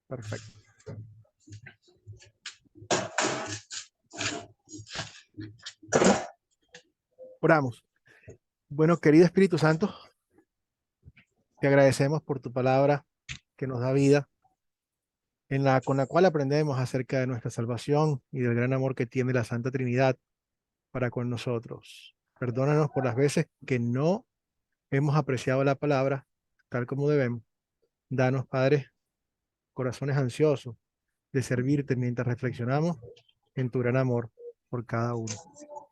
Perfecto. Oramos. Bueno, querido Espíritu Santo, te agradecemos por tu palabra que nos da vida, con la cual aprendemos acerca de nuestra salvación y del gran amor que tiene la Santa Trinidad para con nosotros. Perdónanos por las veces que no hemos apreciado la palabra tal como debemos. Danos, Padre, corazones ansiosos de servirte mientras reflexionamos en tu gran amor por cada uno.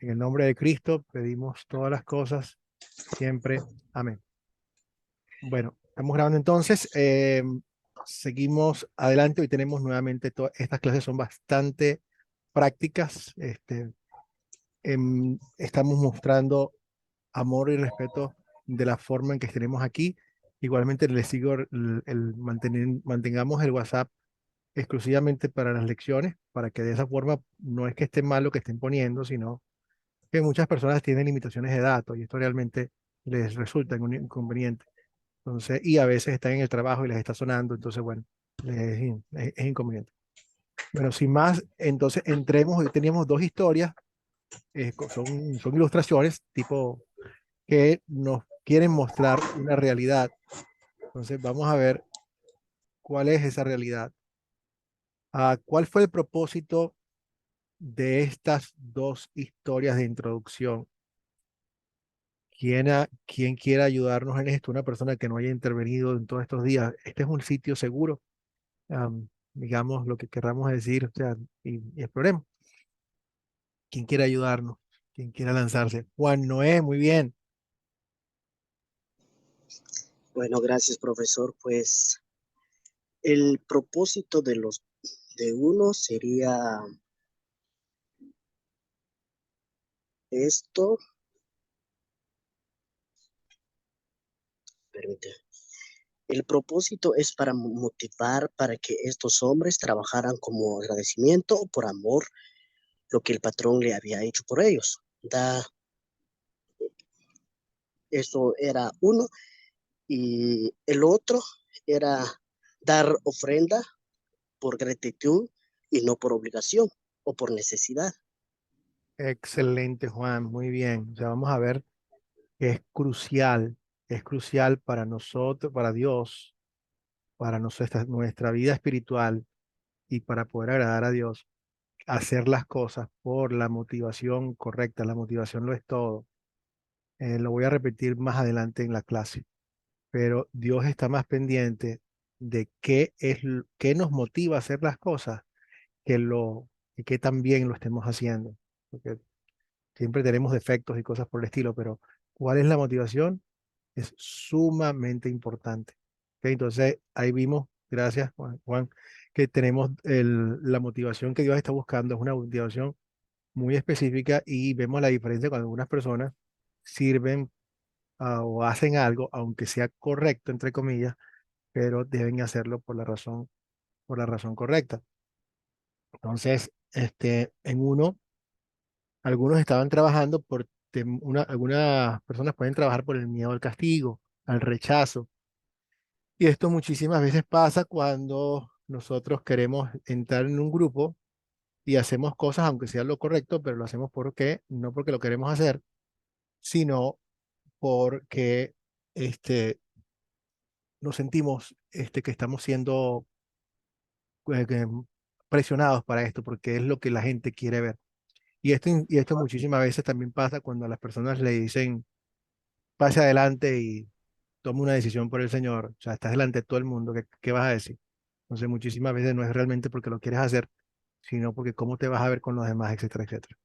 En el nombre de Cristo pedimos todas las cosas, siempre. Amén. Bueno, estamos grabando entonces. Seguimos adelante. Hoy tenemos nuevamente estas clases son bastante prácticas. Estamos mostrando amor y respeto de la forma en que tenemos aquí. Igualmente les sigo mantengamos el WhatsApp exclusivamente para las lecciones, para que de esa forma no es que esté mal lo que estén poniendo, sino que muchas personas tienen limitaciones de datos y esto realmente les resulta un inconveniente. Entonces, y a veces están en el trabajo y les está sonando, entonces, bueno, es inconveniente. Bueno, sin más, entonces entremos, hoy teníamos dos historias, son ilustraciones tipo que nos quieren mostrar una realidad. Entonces, vamos a ver cuál es esa realidad. ¿Cuál fue el propósito de estas dos historias de introducción? ¿Quién quiera ayudarnos en esto? Una persona que no haya intervenido en todos estos días. Este es un sitio seguro, digamos lo que querramos decir, o sea, y exploremos. ¿Quién quiere ayudarnos? ¿Quién quiera lanzarse? Juan Noé, muy bien. Bueno, gracias, profesor. Pues el propósito de uno sería esto. Permíteme. El propósito es para motivar para que estos hombres trabajaran como agradecimiento o por amor lo que el patrón le había hecho por ellos. Eso era uno. Y el otro era dar ofrenda por gratitud y no por obligación o por necesidad. Excelente, Juan, muy bien. O sea, vamos a ver que es crucial para nosotros, para Dios, para nuestra vida espiritual y para poder agradar a Dios, hacer las cosas por la motivación correcta. La motivación lo es todo. Lo voy a repetir más adelante en la clase, pero Dios está más pendiente de qué nos motiva a hacer las cosas que que también lo estemos haciendo. Porque siempre tenemos defectos y cosas por el estilo, pero ¿cuál es la motivación? Es sumamente importante. ¿Ok? Entonces, ahí vimos, gracias Juan, que tenemos la motivación que Dios está buscando, es una motivación muy específica y vemos la diferencia cuando algunas personas sirven o hacen algo, aunque sea correcto, entre comillas, pero deben hacerlo por la razón correcta. Entonces, algunos estaban trabajando algunas personas pueden trabajar por el miedo al castigo, al rechazo. Y esto muchísimas veces pasa cuando nosotros queremos entrar en un grupo y hacemos cosas, aunque sea lo correcto, pero lo hacemos porque, no porque lo queremos hacer, sino porque este, nos sentimos que estamos siendo que presionados para esto, porque es lo que la gente quiere ver. Y esto muchísimas veces también pasa cuando a las personas le dicen, pase adelante y tome una decisión por el Señor. O sea, estás delante de todo el mundo, ¿qué vas a decir? Entonces, muchísimas veces no es realmente porque lo quieres hacer, sino porque cómo te vas a ver con los demás, etcétera, etcétera.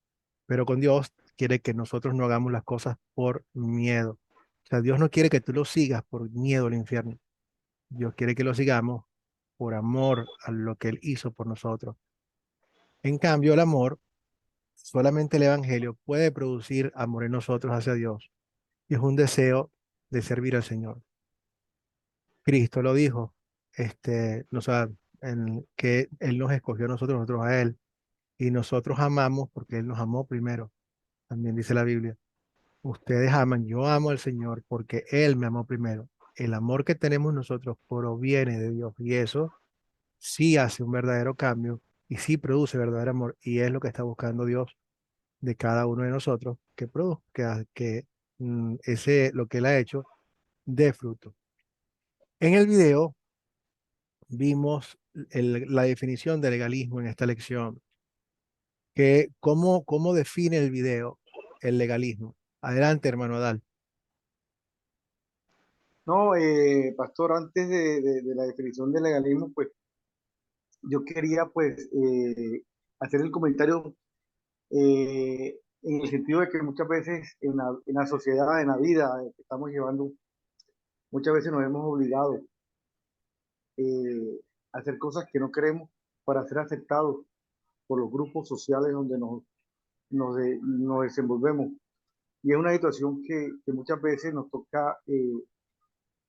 Pero con Dios quiere que nosotros no hagamos las cosas por miedo. O sea, Dios no quiere que tú lo sigas por miedo al infierno. Dios quiere que lo sigamos por amor a lo que Él hizo por nosotros. En cambio, el amor, solamente el Evangelio puede producir amor en nosotros hacia Dios. Y es un deseo de servir al Señor. Cristo lo dijo, que Él nos escogió a nosotros a Él. Y nosotros amamos porque Él nos amó primero. También dice la Biblia. Ustedes aman, yo amo al Señor porque Él me amó primero. El amor que tenemos nosotros proviene de Dios y eso sí hace un verdadero cambio y sí produce verdadero amor. Y es lo que está buscando Dios de cada uno de nosotros, que produzca, lo que Él ha hecho dé fruto. En el video vimos la definición de legalismo en esta lección, que cómo define el video el legalismo. Adelante, hermano Adal. No, pastor, antes de la definición de legalismo, pues yo quería pues hacer el comentario en el sentido de que muchas veces en la sociedad, en la vida que estamos llevando, muchas veces nos hemos obligado a hacer cosas que no queremos para ser aceptados por los grupos sociales donde nos desenvolvemos. Y es una situación que muchas veces nos toca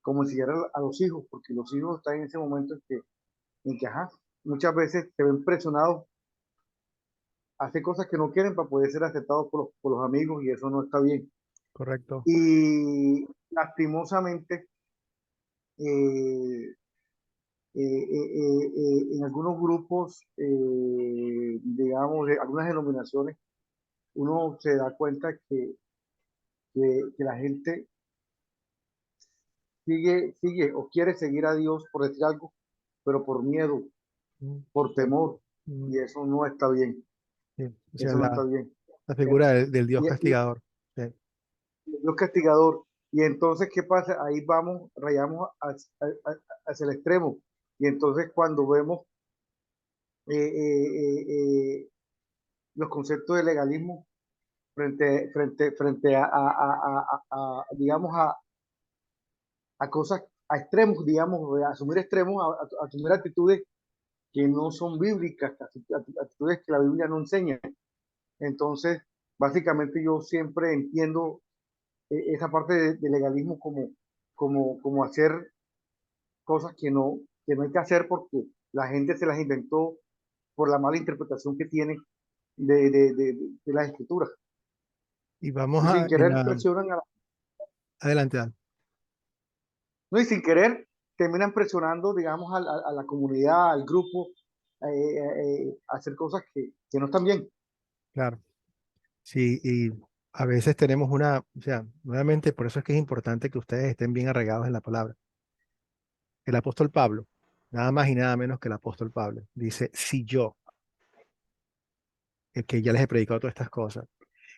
como enseñar a los hijos, porque los hijos están en ese momento en que ajá, muchas veces se ven presionados a hacer cosas que no quieren para poder ser aceptados por los amigos y eso no está bien. Correcto. Y lastimosamente, eh, en algunos grupos, digamos, de algunas denominaciones, uno se da cuenta que la gente sigue o quiere seguir a Dios por decir algo, pero por miedo, Mm, por sí, temor, mm, y eso no está bien, sí. O sea, eso no está bien. la figura del Dios Y castigador. Sí, Dios castigador. Y entonces, ¿qué pasa? Ahí vamos, rayamos hacia el extremo. Y entonces cuando vemos eh, eh, los conceptos de legalismo frente digamos, a cosas, a extremos, digamos, a asumir extremos, a asumir actitudes que no son bíblicas, actitudes que la Biblia no enseña. Entonces, básicamente yo siempre entiendo esa parte de legalismo como hacer cosas que no hay que hacer porque la gente se las inventó por la mala interpretación que tiene de las escrituras. y vamos Y sin en querer presionan adelante, Adal. no, y sin querer terminan presionando, digamos, a la comunidad, al grupo, a hacer cosas que no están bien. Claro. Sí, y a veces tenemos o sea, nuevamente, por eso es que es importante que ustedes estén bien arraigados en la palabra. El apóstol Pablo, nada más y nada menos que el apóstol Pablo, dice, si yo, el que ya les he predicado todas estas cosas,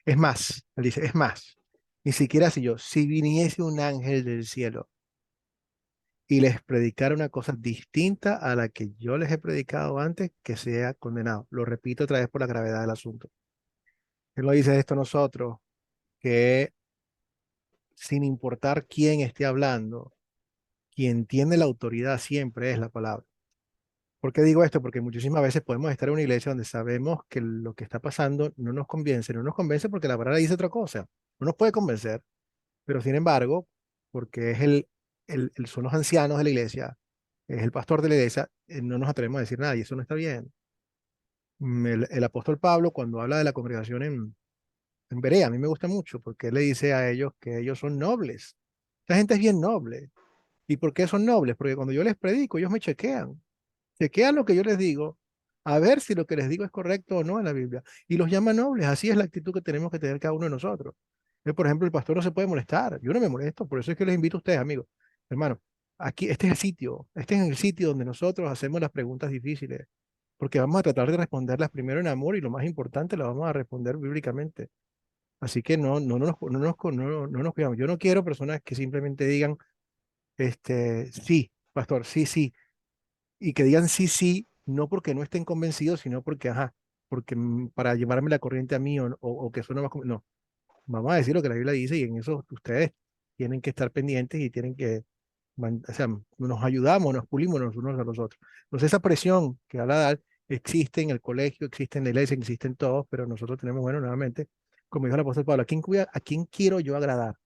es más, él dice, es más, ni siquiera si yo, si viniese un ángel del cielo y les predicara una cosa distinta a la que yo les he predicado antes, que sea condenado. Lo repito otra vez por la gravedad del asunto. Él lo dice esto a nosotros, que sin importar quién esté hablando, quien tiene la autoridad siempre es la palabra. ¿Por qué digo esto? Porque muchísimas veces podemos estar en una iglesia donde sabemos que lo que está pasando no nos convence porque la palabra dice otra cosa, no nos puede convencer, pero sin embargo, porque es son los ancianos de la iglesia, es el pastor de la iglesia, no nos atrevemos a decir nada y eso no está bien. El apóstol Pablo, cuando habla de la congregación en Berea, a mí me gusta mucho porque él le dice a ellos que ellos son nobles. La gente es bien noble. ¿Y por qué son nobles? Porque cuando yo les predico, ellos me chequean lo que yo les digo, a ver si lo que les digo es correcto o no en la Biblia. Y los llama nobles. Así es la actitud que tenemos que tener cada uno de nosotros. Por ejemplo, el pastor no se puede molestar. Yo no me molesto, por eso es que les invito a ustedes, amigos. Hermano, aquí, este es el sitio donde nosotros hacemos las preguntas difíciles, porque vamos a tratar de responderlas primero en amor y lo más importante, las vamos a responder bíblicamente. Así que no nos cuidamos. Yo no quiero personas que simplemente digan, sí, pastor, sí, sí, y que digan sí, sí, no porque no estén convencidos, sino porque, ajá, porque para llevarme la corriente a mí o que suene más, no, vamos a decir lo que la Biblia dice y en eso ustedes tienen que estar pendientes y tienen que, o sea, nos ayudamos, nos pulimos los unos a los otros. Entonces esa presión que habla Dal existe en el colegio, existe en la iglesia, existe en todos, pero nosotros tenemos, bueno, nuevamente, como dijo el apóstol Pablo, ¿a quién quiero yo agradar?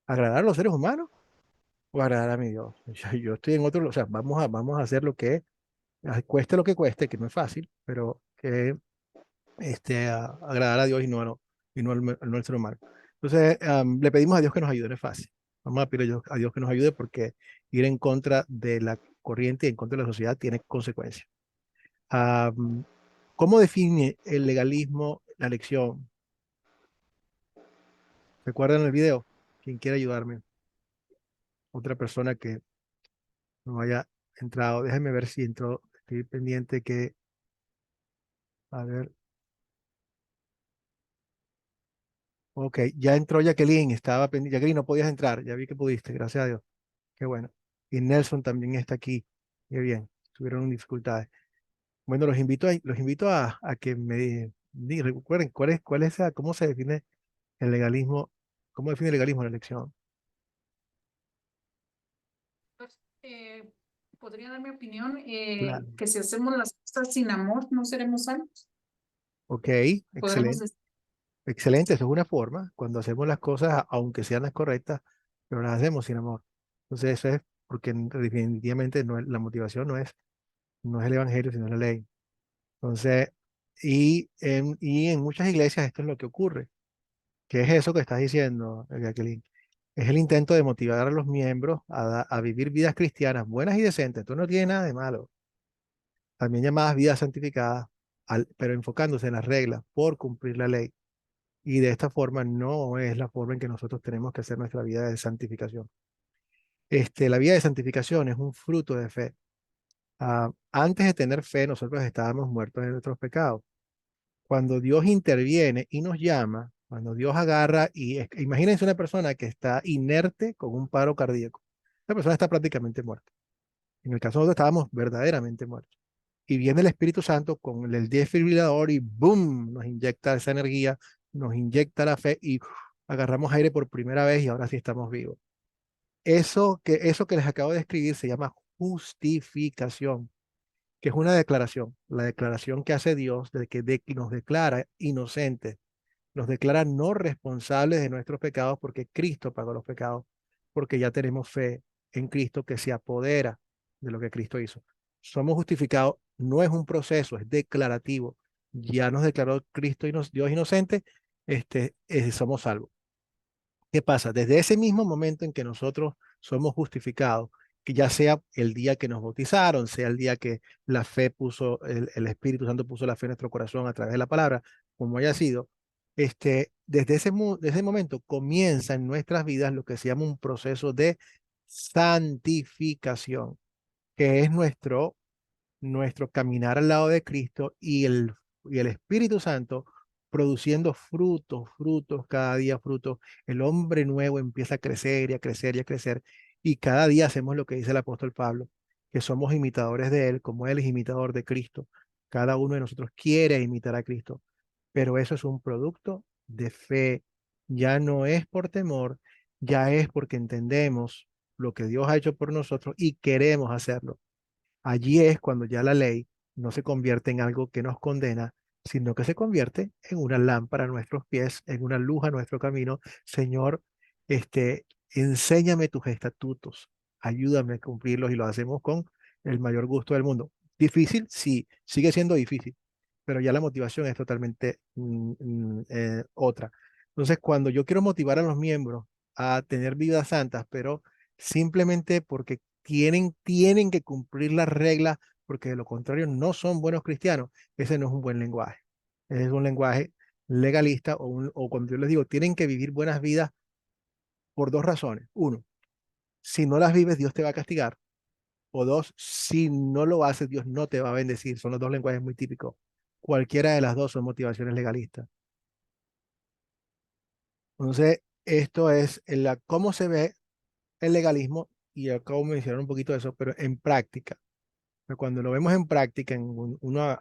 ¿Agradar a los seres humanos o agradar a mi Dios? Yo estoy en otro, o sea, vamos a hacer lo que es cueste lo que cueste, que no es fácil, pero que agradar a Dios y no no al ser humano. Entonces, le pedimos a Dios que nos ayude, no es fácil. Vamos a pedir a Dios que nos ayude porque ir en contra de corriente y en contra de la sociedad, tiene consecuencias. ¿Cómo define el legalismo la elección? ¿Recuerdan el video? ¿Quién quiere ayudarme? Otra persona que no haya entrado. Déjenme ver si entró. Estoy pendiente que, a ver. Ok, ya entró Jacqueline, estaba pendiente. Jacqueline, no podías entrar, ya vi que pudiste, gracias a Dios. Qué bueno. Y Nelson también está aquí. Qué bien, tuvieron dificultades. Bueno, los invito a que recuerden cómo se define el legalismo, cómo define el legalismo en la elección. Pues, podría dar mi opinión, Claro. que si hacemos las cosas sin amor, no seremos salvos. Ok, Podremos excelente. Excelente, eso es una forma, cuando hacemos las cosas, aunque sean las correctas, pero las hacemos sin amor. Entonces eso es porque definitivamente la motivación no es el evangelio, sino la ley. Entonces, y en muchas iglesias esto es lo que ocurre. ¿Qué es eso que estás diciendo, Jacqueline? Es el intento de motivar a los miembros a vivir vidas cristianas buenas y decentes. Esto no tiene nada de malo. También llamadas vidas santificadas, pero enfocándose en las reglas por cumplir la ley. Y de esta forma no es la forma en que nosotros tenemos que hacer nuestra vida de santificación. La vida de santificación es un fruto de fe. Antes de tener fe, nosotros estábamos muertos en nuestros pecados. Cuando Dios interviene y nos llama, cuando Dios agarra imagínense una persona que está inerte con un paro cardíaco. Esa persona está prácticamente muerta. En el caso de nosotros estábamos verdaderamente muertos. Y viene el Espíritu Santo con el desfibrilador y ¡boom! Nos inyecta esa energía, nos inyecta la fe y agarramos aire por primera vez y ahora sí estamos vivos. Eso que les acabo de escribir se llama justificación, que es una declaración, la declaración que hace Dios que nos declara inocentes, nos declara no responsables de nuestros pecados porque Cristo pagó los pecados, porque ya tenemos fe en Cristo que se apodera de lo que Cristo hizo. Somos justificados, no es un proceso, es declarativo. Ya nos declaró Cristo y Dios inocente, somos salvos. ¿Qué pasa? Desde ese mismo momento en que nosotros somos justificados, que ya sea el día que nos bautizaron, sea el día que la fe el Espíritu Santo puso la fe en nuestro corazón a través de la palabra, como haya sido, desde ese momento comienza en nuestras vidas lo que se llama un proceso de santificación, que es nuestro caminar al lado de Cristo y el Espíritu Santo produciendo frutos, frutos, cada día frutos. El hombre nuevo empieza a crecer y a crecer y a crecer. Y cada día hacemos lo que dice el apóstol Pablo, que somos imitadores de él, como él es imitador de Cristo. Cada uno de nosotros quiere imitar a Cristo, pero eso es un producto de fe. Ya no es por temor, ya es porque entendemos lo que Dios ha hecho por nosotros y queremos hacerlo. Allí es cuando ya la ley no se convierte en algo que nos condena, sino que se convierte en una lámpara a nuestros pies, en una luz a nuestro camino. Señor, enséñame tus estatutos, ayúdame a cumplirlos y lo hacemos con el mayor gusto del mundo. Difícil, sí, sigue siendo difícil, pero ya la motivación es totalmente otra. Entonces, cuando yo quiero motivar a los miembros a tener vidas santas, pero simplemente porque tienen que cumplir las reglas, porque de lo contrario no son buenos cristianos, ese no es un buen lenguaje. Ese es un lenguaje legalista o cuando yo les digo, tienen que vivir buenas vidas por dos razones. Uno, si no las vives, Dios te va a castigar. O dos, si no lo haces, Dios no te va a bendecir. Son los dos lenguajes muy típicos. Cualquiera de las dos son motivaciones legalistas. Entonces, esto es cómo se ve el legalismo, y acabo de mencionar un poquito de eso, pero en práctica. Pero cuando lo vemos en práctica,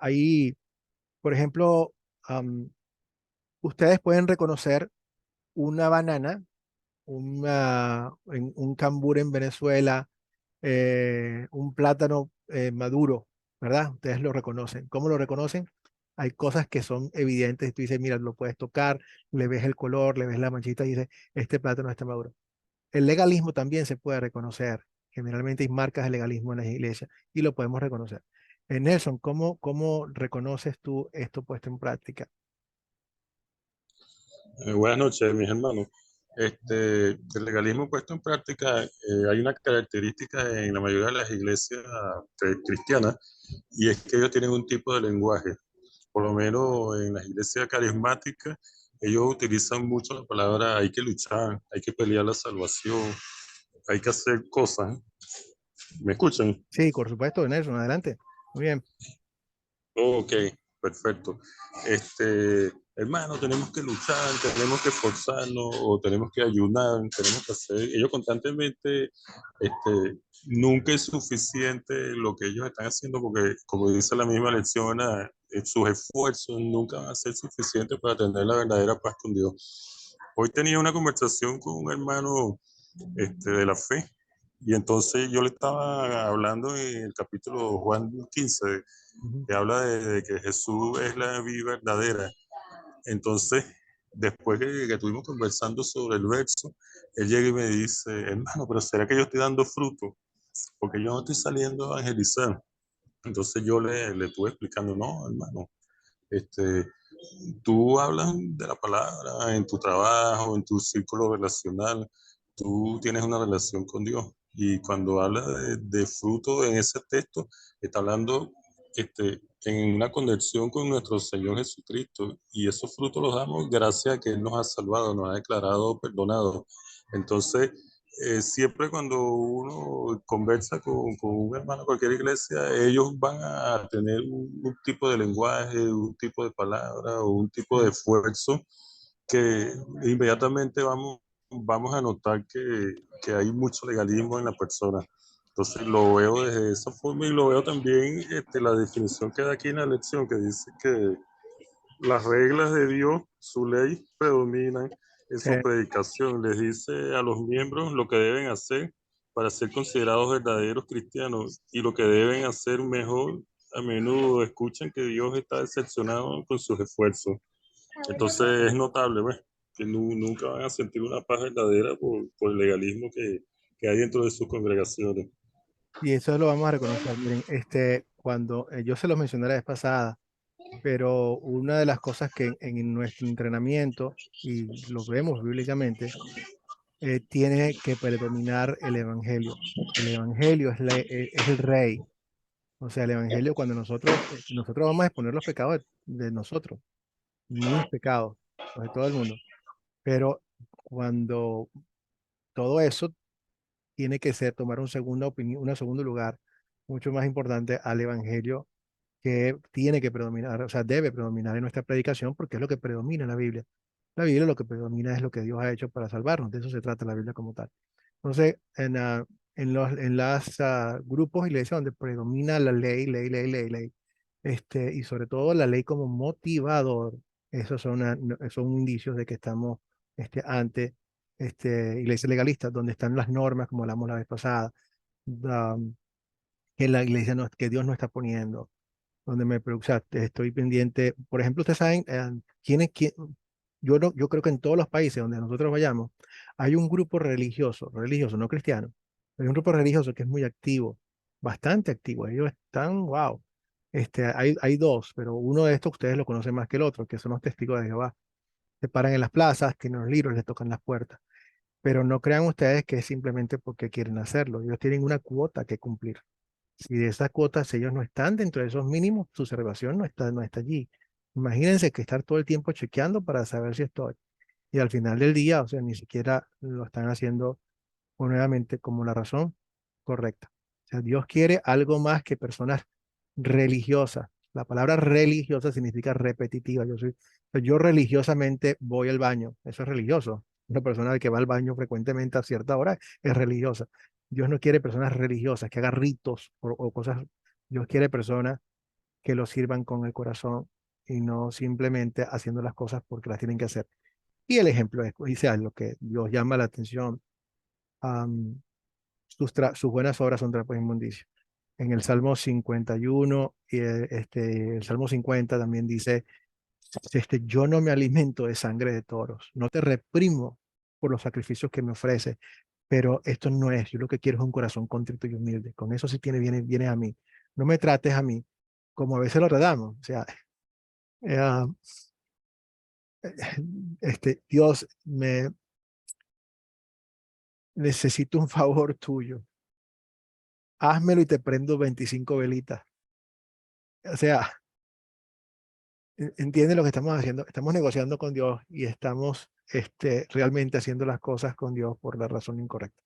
ahí, por ejemplo, ustedes pueden reconocer una banana, un cambur en Venezuela, un plátano maduro, ¿verdad? Ustedes lo reconocen. ¿Cómo lo reconocen? Hay cosas que son evidentes. Tú dices, mira, lo puedes tocar, le ves el color, le ves la manchita y dices, este plátano está maduro. El legalismo también se puede reconocer. Generalmente hay marcas de legalismo en las iglesias y lo podemos reconocer. Nelson, ¿cómo reconoces tú esto puesto en práctica? Buenas noches, mis hermanos. El legalismo puesto en práctica, hay una característica en la mayoría de las iglesias cristianas, y es que ellos tienen un tipo de lenguaje. Por lo menos en las iglesias carismáticas, ellos utilizan mucho la palabra hay que luchar, hay que pelear la salvación, hay que hacer cosas. ¿Me escuchan? Sí, por supuesto, Nelson, adelante. Muy bien. Ok, perfecto. Hermano, tenemos que luchar, tenemos que esforzarnos, o tenemos que ayunar, tenemos que hacer. Ellos constantemente, nunca es suficiente lo que ellos están haciendo, porque, como dice la misma lección, sus esfuerzos nunca van a ser suficientes para tener la verdadera paz con Dios. Hoy tenía una conversación con un hermano, de la fe, y entonces yo le estaba hablando en el capítulo Juan 15, que habla de que Jesús es la vida verdadera. Entonces, después que estuvimos conversando sobre el verso, él llega y me dice, hermano, pero ¿será que yo estoy dando fruto? Porque yo no estoy saliendo a evangelizar. Entonces yo le estuve explicando, no, hermano, este, tú hablas de la palabra en tu trabajo, en tu círculo relacional, tú tienes una relación con Dios. Y cuando habla de fruto en ese texto, está hablando, en una conexión con nuestro Señor Jesucristo. Y esos frutos los damos gracias a que Él nos ha salvado, nos ha declarado perdonado. Entonces, siempre cuando uno conversa con un hermano de cualquier iglesia, ellos van a tener un tipo de lenguaje, un tipo de palabra o un tipo de esfuerzo que inmediatamente vamos a notar que hay mucho legalismo en la persona. Entonces lo veo desde esa forma, y lo veo también, la definición que da aquí en la lección, que dice que las reglas de Dios, su ley, predominan en Sí. su predicación. Les dice a los miembros lo que deben hacer para ser considerados verdaderos cristianos, y lo que deben hacer mejor. A menudo escuchan que Dios está decepcionado con sus esfuerzos. Entonces es notable, ¿ves? Que nunca van a sentir una paz verdadera por el legalismo que hay dentro de sus congregaciones. Y eso lo vamos a reconocer. Miren, cuando yo se los mencioné la vez pasada, pero una de las cosas que en nuestro entrenamiento, y lo vemos bíblicamente, tiene que predominar el evangelio. El evangelio es el rey. O sea, el evangelio, cuando nosotros vamos a exponer los pecados de nosotros, mis pecados, los de todo el mundo. Pero cuando todo eso tiene que ser, tomar un segunda opinión, un segundo lugar, mucho más importante al evangelio, que tiene que predominar, o sea, debe predominar en nuestra predicación, porque es lo que predomina en la Biblia. La Biblia lo que predomina es lo que Dios ha hecho para salvarnos, de eso se trata la Biblia como tal. Entonces, en las grupos y iglesias donde predomina la ley, y sobre todo la ley como motivador, esos son, son indicios de que estamos ante iglesias legalistas, donde están las normas, como hablamos la vez pasada, que la iglesia que Dios no está poniendo, donde me preocupa, o sea, estoy pendiente. Por ejemplo, ustedes saben yo no, yo creo que en todos los países donde nosotros vayamos hay un grupo religioso, no cristiano, hay un grupo religioso que es muy activo, bastante activo. Ellos están, wow. Hay dos, pero uno de estos ustedes lo conocen más que el otro, que son los testigos de Jehová. Se paran en las plazas, tienen los libros, les tocan las puertas. Pero no crean ustedes que es simplemente porque quieren hacerlo. Ellos tienen una cuota que cumplir. Si de esas cuotas ellos no están dentro de esos mínimos, su observación no está allí. Imagínense que estar todo el tiempo chequeando para saber si estoy. Y al final del día, o sea, ni siquiera lo están haciendo nuevamente como la razón correcta. O sea, Dios quiere algo más que personas religiosas. La palabra religiosa significa repetitiva. Yo religiosamente voy al baño. Eso es religioso. Una persona que va al baño frecuentemente a cierta hora es religiosa. Dios no quiere personas religiosas que hagan ritos o cosas. Dios quiere personas que lo sirvan con el corazón y no simplemente haciendo las cosas porque las tienen que hacer. Y el ejemplo es, dice lo que Dios llama la atención. am, sus buenas obras son trapos de inmundicia. En el Salmo 51, el Salmo 50 también dice, yo no me alimento de sangre de toros, no te reprimo por los sacrificios que me ofreces, pero esto no es, yo lo que quiero es un corazón contrito y humilde. Con eso sí viene a mí. No me trates a mí como a veces lo tratamos. O sea, eh, Dios, necesito un favor tuyo. Házmelo y te prendo 25 velitas. O sea, entiende lo que estamos haciendo. Estamos negociando con Dios y estamos realmente haciendo las cosas con Dios por la razón incorrecta.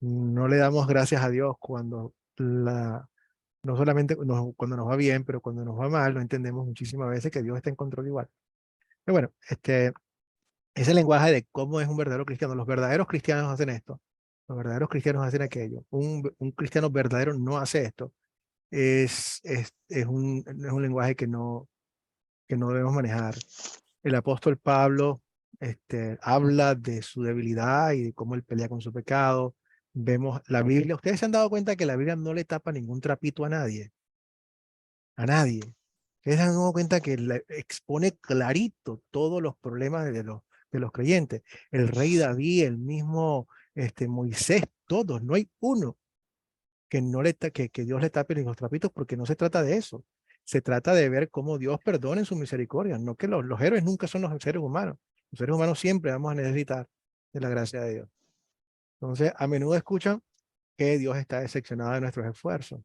No le damos gracias a Dios cuando no solamente cuando nos va bien, pero cuando nos va mal, no entendemos muchísimas veces que Dios está en control igual. Pero bueno, ese lenguaje de cómo es un verdadero cristiano. Los verdaderos cristianos hacen esto. Los verdaderos cristianos hacen aquello. Un cristiano verdadero no hace esto. Es un lenguaje que no debemos manejar. El apóstol Pablo habla de su debilidad y de cómo él pelea con su pecado. Vemos la Biblia. Ustedes se han dado cuenta que la Biblia no le tapa ningún trapito a nadie. A nadie. Ustedes se han dado cuenta que expone clarito todos los problemas de los creyentes. El rey David, el mismo Moisés, todos. No hay uno que Dios le tape los trapitos, porque no se trata de eso. Se trata de ver cómo Dios perdona en su misericordia, no que los héroes nunca son los seres humanos. Los seres humanos siempre vamos a necesitar de la gracia de Dios. Entonces, a menudo escuchan que Dios está decepcionado de nuestros esfuerzos,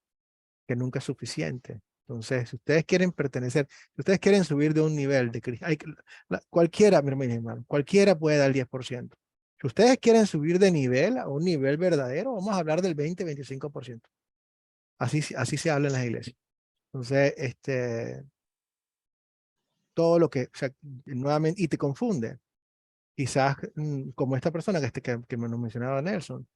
que nunca es suficiente. Entonces, si ustedes quieren pertenecer, si ustedes quieren subir de un nivel de cristiano, cualquiera, mi hermano, cualquiera puede dar el 10%. Si ustedes quieren subir de nivel a un nivel verdadero, vamos a hablar del 20-25%. Así se habla en las iglesias. Entonces, todo lo que, o sea, nuevamente, y te confunde. Quizás, como esta persona que me lo mencionaba Nelson,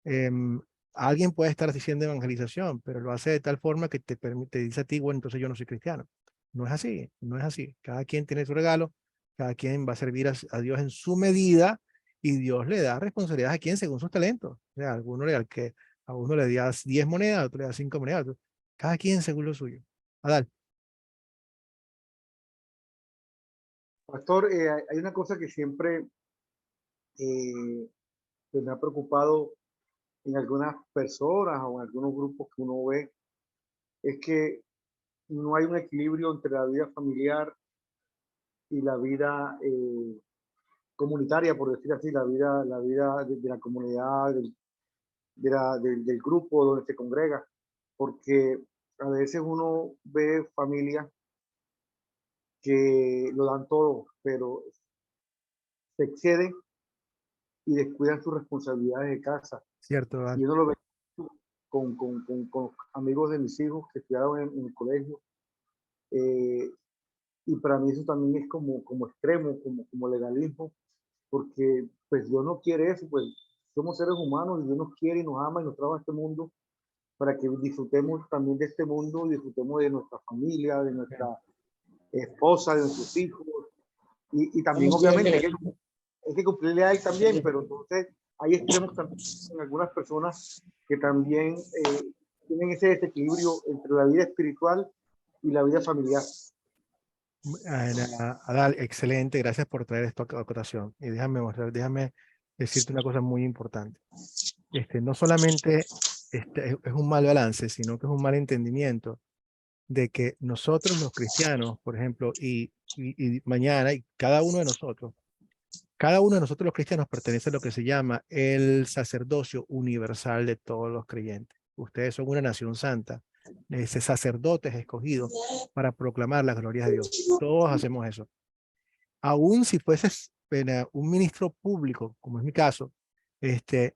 em, alguien puede estar haciendo evangelización, pero lo hace de tal forma que te dice a ti, bueno, entonces yo no soy cristiano. No es así, no es así. Cada quien tiene su regalo, cada quien va a servir a Dios en su medida, y Dios le da responsabilidad a quien según sus talentos. O sea, a uno le das 10 monedas, a otro le da 5 monedas, cada quien según lo suyo. Adal. Pastor, hay una cosa que siempre pues me ha preocupado en algunas personas o en algunos grupos que uno ve, es que no hay un equilibrio entre la vida familiar y la vida comunitaria, por decir así, la vida de la comunidad, del grupo donde se congrega, porque a veces uno ve familias que lo dan todo, pero se exceden y descuidan sus responsabilidades de casa. Cierto, Y Adal. uno lo ve con amigos de mis hijos que estudiaron en el colegio. Y para mí eso también es como extremo, como legalismo, porque pues Dios no quiere eso, pues somos seres humanos y Dios nos quiere y nos ama y nos trajo a este mundo para que disfrutemos también de este mundo y disfrutemos de nuestra familia, de nuestra esposa, de nuestros hijos, y también obviamente hay que cumplirle a él también, pero entonces hay extremos también en algunas personas que también tienen ese desequilibrio entre la vida espiritual y la vida familiar. Adal, excelente, gracias por traer esta acotación. Y déjame decirte una cosa muy importante. No solamente es un mal balance, sino que es un mal entendimiento de que nosotros los cristianos, por ejemplo, y mañana, y cada uno de nosotros los cristianos pertenece a lo que se llama el sacerdocio universal de todos los creyentes. Ustedes son una nación santa, ese sacerdote es escogido para proclamar las glorias de Dios. Todos hacemos eso. Aún si fueses un ministro público, como es mi caso, que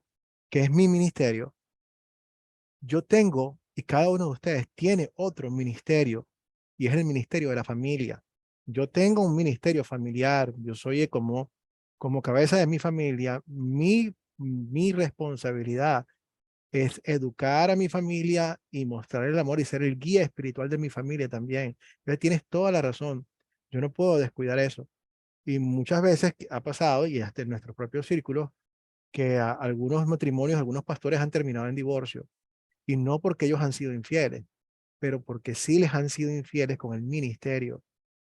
es mi ministerio, yo tengo, y cada uno de ustedes tiene otro ministerio, y es el ministerio de la familia. Yo tengo un ministerio familiar, yo soy como cabeza de mi familia, mi responsabilidad es educar a mi familia y mostrar el amor y ser el guía espiritual de mi familia también. Entonces tienes toda la razón. Yo no puedo descuidar eso. Y muchas veces ha pasado, y hasta en nuestros propios círculos, que algunos matrimonios, algunos pastores han terminado en divorcio. Y no porque ellos han sido infieles, pero porque sí les han sido infieles con el ministerio.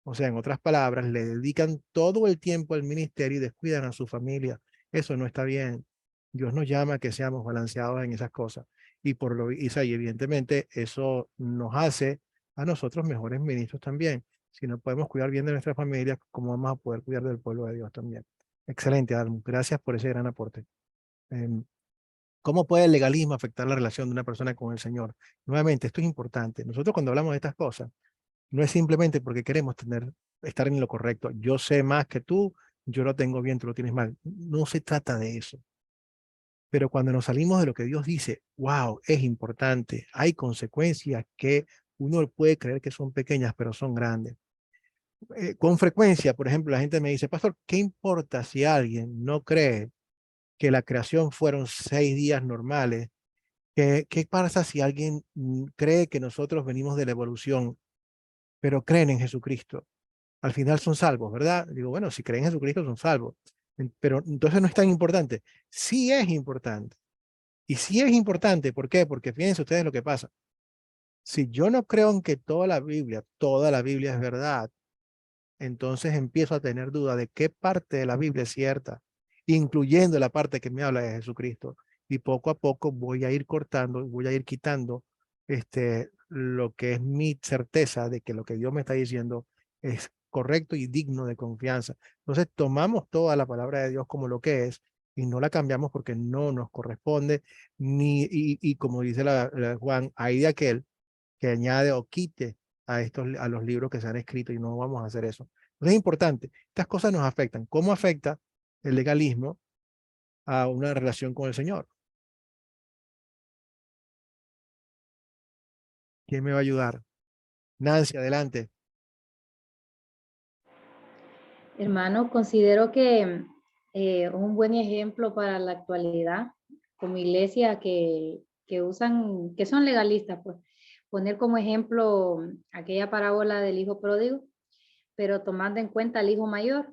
O sea, en otras palabras, le dedican todo el tiempo al ministerio y descuidan a su familia. Eso no está bien. Dios nos llama a que seamos balanceados en esas cosas. Y evidentemente eso nos hace a nosotros mejores ministros también. Si no podemos cuidar bien de nuestra familia, ¿cómo vamos a poder cuidar del pueblo de Dios también? Excelente, Adam. Gracias por ese gran aporte. ¿Cómo puede el legalismo afectar la relación de una persona con el Señor? Nuevamente, esto es importante. Nosotros cuando hablamos de estas cosas, no es simplemente porque queremos estar en lo correcto. Yo sé más que tú, yo lo tengo bien, tú lo tienes mal. No se trata de eso. Pero cuando nos salimos de lo que Dios dice, wow, es importante. Hay consecuencias que uno puede creer que son pequeñas, pero son grandes. Con frecuencia, por ejemplo, la gente me dice, pastor, ¿qué importa si alguien no cree que la creación fueron 6 días normales? ¿Qué pasa si alguien cree que nosotros venimos de la evolución, pero creen en Jesucristo? Al final son salvos, ¿verdad? Digo, bueno, si creen en Jesucristo son salvos. Pero entonces no es tan importante. Sí es importante. Y sí es importante, ¿por qué? Porque fíjense ustedes lo que pasa. Si yo no creo en que toda la Biblia es verdad, entonces empiezo a tener duda de qué parte de la Biblia es cierta, incluyendo la parte que me habla de Jesucristo. Y poco a poco voy a ir cortando, voy a ir quitando lo que es mi certeza de que lo que Dios me está diciendo es correcto y digno de confianza. Entonces tomamos toda la palabra de Dios como lo que es y no la cambiamos porque no nos corresponde, y como dice Juan, hay de aquel que añade o quite a los libros que se han escrito, y no vamos a hacer eso. Entonces es importante, estas cosas nos afectan. ¿Cómo afecta el legalismo a una relación con el Señor? ¿Quién me va a ayudar? Nancy, adelante. Hermano, considero que un buen ejemplo para la actualidad, como iglesia que usan, que son legalistas, pues poner como ejemplo aquella parábola del hijo pródigo, pero tomando en cuenta al hijo mayor.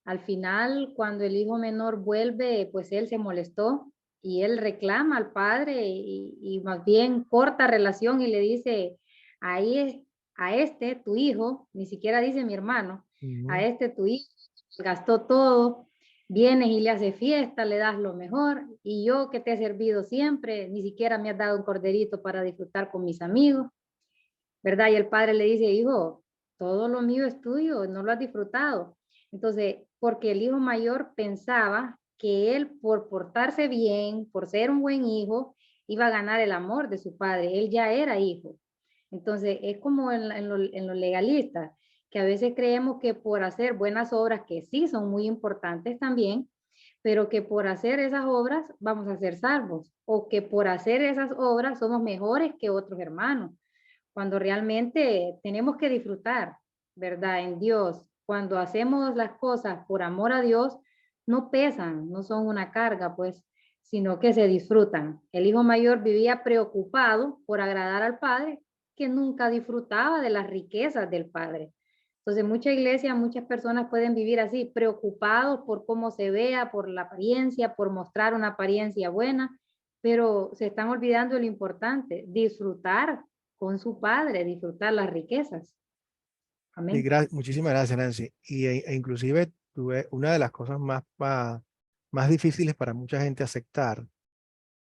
Al final, cuando el hijo menor vuelve, pues él se molestó y él reclama al padre y más bien corta relación y le dice, ahí a este, tu hijo, ni siquiera dice mi hermano, a este tu hijo gastó todo, vienes y le haces fiesta, le das lo mejor, y yo que te he servido siempre, ni siquiera me has dado un corderito para disfrutar con mis amigos, ¿verdad? Y el padre le dice, hijo, todo lo mío es tuyo, no lo has disfrutado. Entonces, porque el hijo mayor pensaba que él, por portarse bien, por ser un buen hijo, iba a ganar el amor de su padre. Él ya era hijo. Entonces, es como en lo legalista, que a veces creemos que por hacer buenas obras, que sí son muy importantes también, pero que por hacer esas obras vamos a ser salvos, o que por hacer esas obras somos mejores que otros hermanos, cuando realmente tenemos que disfrutar, ¿verdad? En Dios. Cuando hacemos las cosas por amor a Dios, no pesan, no son una carga, pues, sino que se disfrutan. El hijo mayor vivía preocupado por agradar al padre, que nunca disfrutaba de las riquezas del padre. Entonces, mucha iglesia, muchas personas pueden vivir así, preocupados por cómo se vea, por la apariencia, por mostrar una apariencia buena, pero se están olvidando de lo importante, disfrutar con su padre, disfrutar las riquezas. Y Amén. muchísimas gracias, Nancy. Inclusive tuve una de las cosas más difíciles para mucha gente aceptar.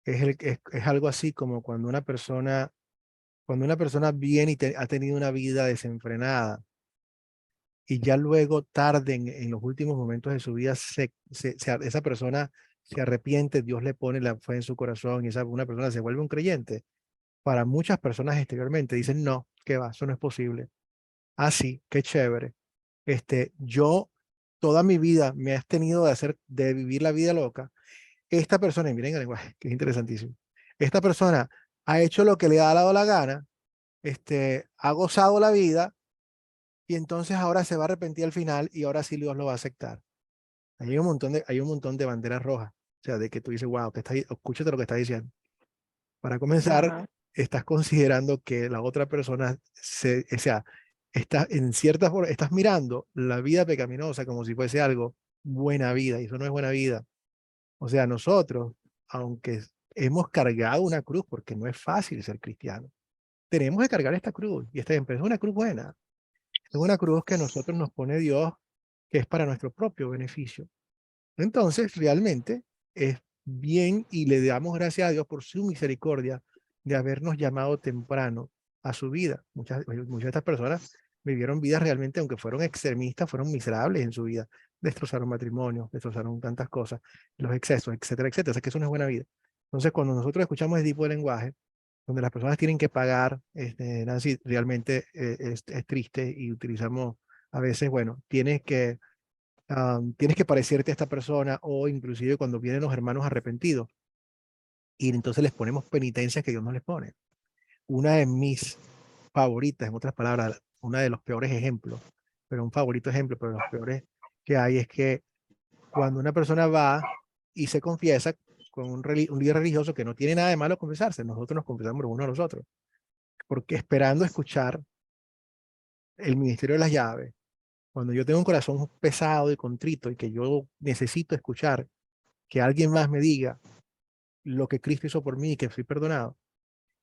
Es algo así como cuando una persona viene y ha tenido una vida desenfrenada y ya luego tarde en los últimos momentos de su vida, esa persona se arrepiente, Dios le pone la fe en su corazón y una persona se vuelve un creyente. Para muchas personas exteriormente dicen, no, qué va, eso no es posible. Ah, sí, qué chévere. Yo toda mi vida me has tenido de vivir la vida loca. Esta persona, y miren el lenguaje, que es interesantísimo. Esta persona ha hecho lo que le ha dado la gana, ha gozado la vida, y entonces ahora se va a arrepentir al final y ahora sí Dios lo va a aceptar. Hay un montón de banderas rojas. O sea, de que tú dices, wow, escúchate lo que está diciendo. Para comenzar, Ajá. estás considerando que la otra persona, o sea, en cierta forma, estás mirando la vida pecaminosa como si fuese algo buena vida, y eso no es buena vida. O sea, nosotros, aunque hemos cargado una cruz, porque no es fácil ser cristiano, tenemos que cargar esta cruz, y esta es una cruz buena. Es una cruz que nosotros nos pone Dios, que es para nuestro propio beneficio. Entonces, realmente es bien, y le damos gracias a Dios por su misericordia de habernos llamado temprano a su vida. Muchas de estas personas vivieron vidas realmente, aunque fueron extremistas, fueron miserables en su vida. Destrozaron matrimonios, destrozaron tantas cosas, los excesos, etcétera, etcétera. O sea, que eso no es buena vida. Entonces, cuando nosotros escuchamos ese tipo de lenguaje, donde las personas tienen que pagar, Nancy, realmente es triste y utilizamos a veces, bueno, tienes que parecerte a esta persona o inclusive cuando vienen los hermanos arrepentidos y entonces les ponemos penitencias que Dios no les pone. Una de mis favoritas, en otras palabras, una de los peores ejemplos, pero un favorito ejemplo, pero los peores que hay es que cuando una persona va y se confiesa con un líder religioso que no tiene nada de malo confesarse, nosotros nos confesamos uno a los otros, porque esperando escuchar el ministerio de las llaves, cuando yo tengo un corazón pesado y contrito y que yo necesito escuchar que alguien más me diga lo que Cristo hizo por mí y que fui perdonado,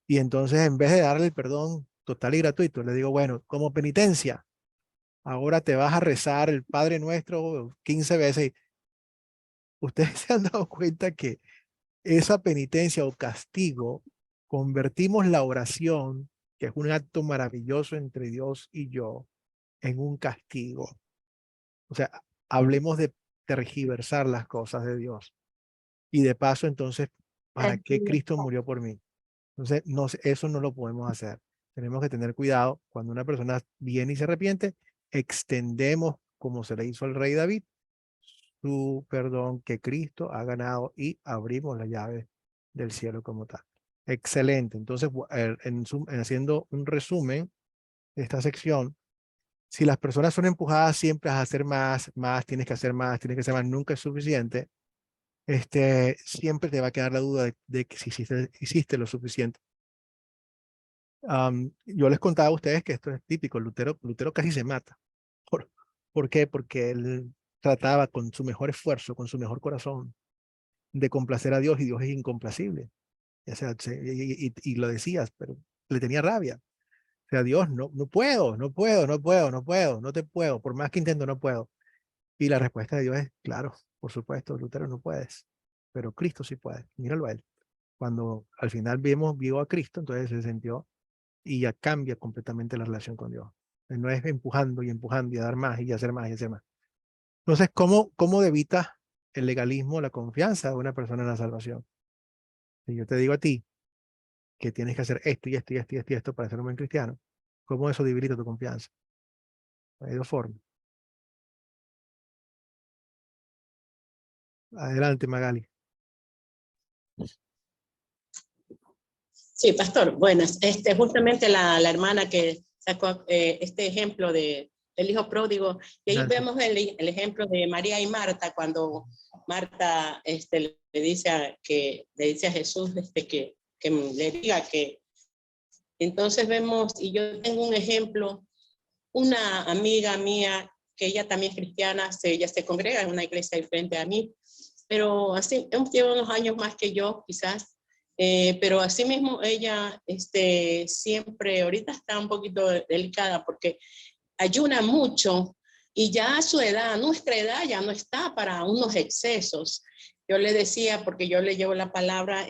y entonces en vez de darle el perdón total y gratuito, le digo, bueno, como penitencia, ahora te vas a rezar el Padre Nuestro 15 veces. Ustedes se han dado cuenta que esa penitencia o castigo, convertimos la oración, que es un acto maravilloso entre Dios y yo, en un castigo. O sea, hablemos de tergiversar las cosas de Dios. Y de paso, entonces, ¿para qué Cristo murió por mí? Entonces, no, eso no lo podemos hacer. Tenemos que tener cuidado. Cuando una persona viene y se arrepiente, extendemos, como se le hizo al rey David, su perdón que Cristo ha ganado y abrimos la llave del cielo como tal. Excelente. Entonces, haciendo un resumen de esta sección, si las personas son empujadas siempre a hacer más, tienes que hacer más, tienes que hacer más, nunca es suficiente, siempre te va a quedar la duda de que si hiciste lo suficiente. Yo les contaba a ustedes que esto es típico. Lutero casi se mata. ¿Por, ¿Por qué? Porque él trataba con su mejor esfuerzo, con su mejor corazón, de complacer a Dios y Dios es incomplacible. O sea, y lo decías, pero le tenía rabia. O sea, Dios, no puedo, no te puedo, por más que intento, no puedo. Y la respuesta de Dios es, claro, por supuesto, Lutero, no puedes, pero Cristo sí puede. Míralo a él. Cuando al final vio a Cristo, entonces se sintió y ya cambia completamente la relación con Dios. No es empujando y a dar más y hacer más y hacer más. Entonces, ¿cómo evita el legalismo la confianza de una persona en la salvación? Si yo te digo a ti que tienes que hacer esto y esto y esto y esto y esto para ser un buen cristiano, ¿cómo eso debilita tu confianza? Hay dos formas. Adelante, Magali. Sí, pastor. Buenas. Justamente la hermana que sacó este ejemplo del hijo pródigo, y ahí Nancy. vemos el ejemplo de María y Marta, cuando Marta le dice a Jesús que le diga que. Entonces vemos, y yo tengo un ejemplo, una amiga mía, que ella también es cristiana, ella se congrega en una iglesia diferente a mí, pero así, lleva unos años más que yo, quizás, pero así mismo ella siempre, ahorita está un poquito delicada porque ayuna mucho y ya a su edad, nuestra edad ya no está para unos excesos. Yo le decía, porque yo le llevo la palabra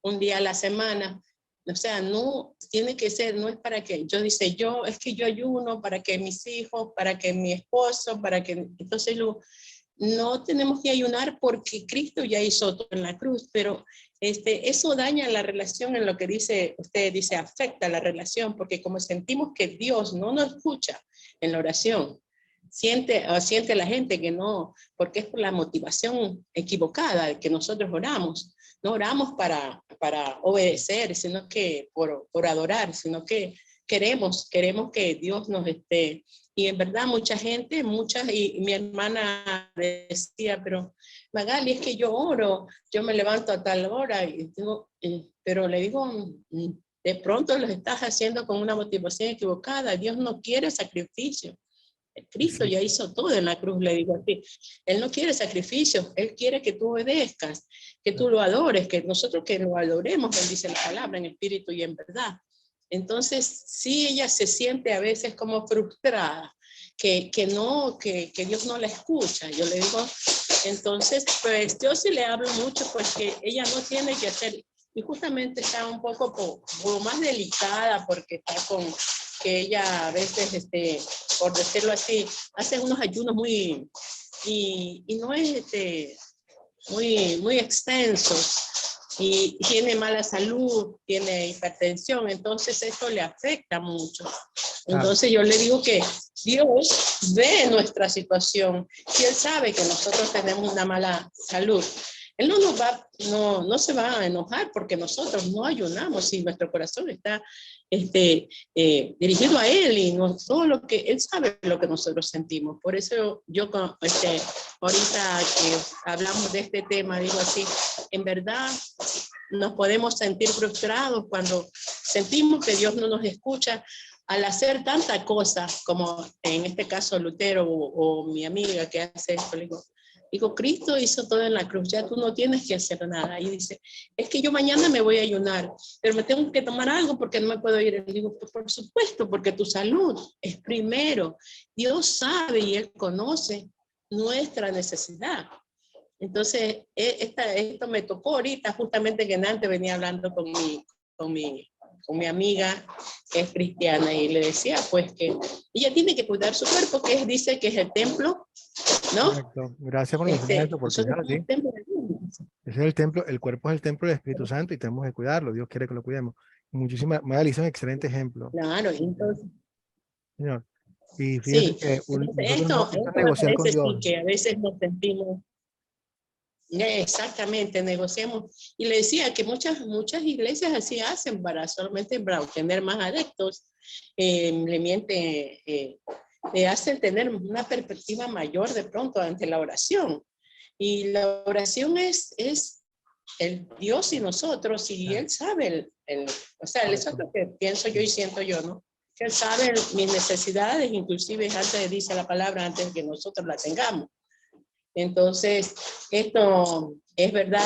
un día a la semana, o sea, no tiene que ser, no es para que, es que yo ayuno para que mis hijos, para que mi esposo, entonces no tenemos que ayunar porque Cristo ya hizo todo en la cruz, pero eso daña la relación en lo que usted dice, afecta la relación, porque como sentimos que Dios no nos escucha en la oración, siente la gente que no, porque es por la motivación equivocada que nosotros oramos. No oramos para obedecer, sino que por adorar, sino que queremos que Dios nos esté. Y en verdad mucha gente, y mi hermana decía, pero Magali, es que yo oro, yo me levanto a tal hora, pero le digo, de pronto lo estás haciendo con una motivación equivocada. Dios no quiere sacrificio. Cristo ya hizo todo en la cruz, le digo a ti. Él no quiere sacrificios, Él quiere que tú obedezcas, que tú lo adores, que nosotros que lo adoremos, Él dice la palabra, en espíritu y en verdad. Entonces, sí, ella se siente a veces como frustrada, que Dios no la escucha. Yo le digo, entonces, pues yo sí le hablo mucho, pues que ella no tiene que hacer, y justamente está un poco más delicada, porque está con que ella a veces, por decirlo así, hace unos ayunos y no es muy extensos. y tiene mala salud, tiene hipertensión, entonces esto le afecta mucho. Entonces yo le digo que Dios ve nuestra situación, si Él sabe que nosotros tenemos una mala salud, Él no se va a enojar porque nosotros no ayunamos y nuestro corazón está dirigido a Él y todo lo que Él sabe lo que nosotros sentimos. Por eso yo ahorita que hablamos de este tema, digo así, en verdad nos podemos sentir frustrados cuando sentimos que Dios no nos escucha al hacer tanta cosa, como en este caso Lutero o mi amiga que hace esto. Le digo, Cristo hizo todo en la cruz, ya tú no tienes que hacer nada. Y dice, es que yo mañana me voy a ayunar, pero me tengo que tomar algo porque no me puedo ir. Le digo, pues por supuesto, porque tu salud es primero. Dios sabe y Él conoce nuestra necesidad. Entonces, esto me tocó ahorita, justamente que Nante venía hablando con mi amiga que es cristiana y le decía pues que ella tiene que cuidar su cuerpo, que dice que es el templo, ¿no? Correcto. Gracias por mencionar eso, porque Nosotros es somos así. el templo de Dios. Ese es el templo, el cuerpo es el templo del Espíritu Santo y tenemos que cuidarlo. Dios quiere que lo cuidemos. Muchísimas, Magali es un excelente ejemplo, Claro, entonces, señor. Y fíjese sí, que entonces nosotros no, esto es me negociar con parece sí Dios. que a veces nos sentimos. Exactamente, negociamos. Y le decía que muchas iglesias así hacen para obtener más adeptos. Le miente, le hacen tener una perspectiva mayor de pronto ante la oración. Y la oración es el Dios y nosotros, y Él sabe, o sea, eso es lo que pienso yo y siento yo, ¿no? Que Él sabe mis necesidades, inclusive antes dice la palabra, antes de que nosotros la tengamos. Entonces, esto es verdad,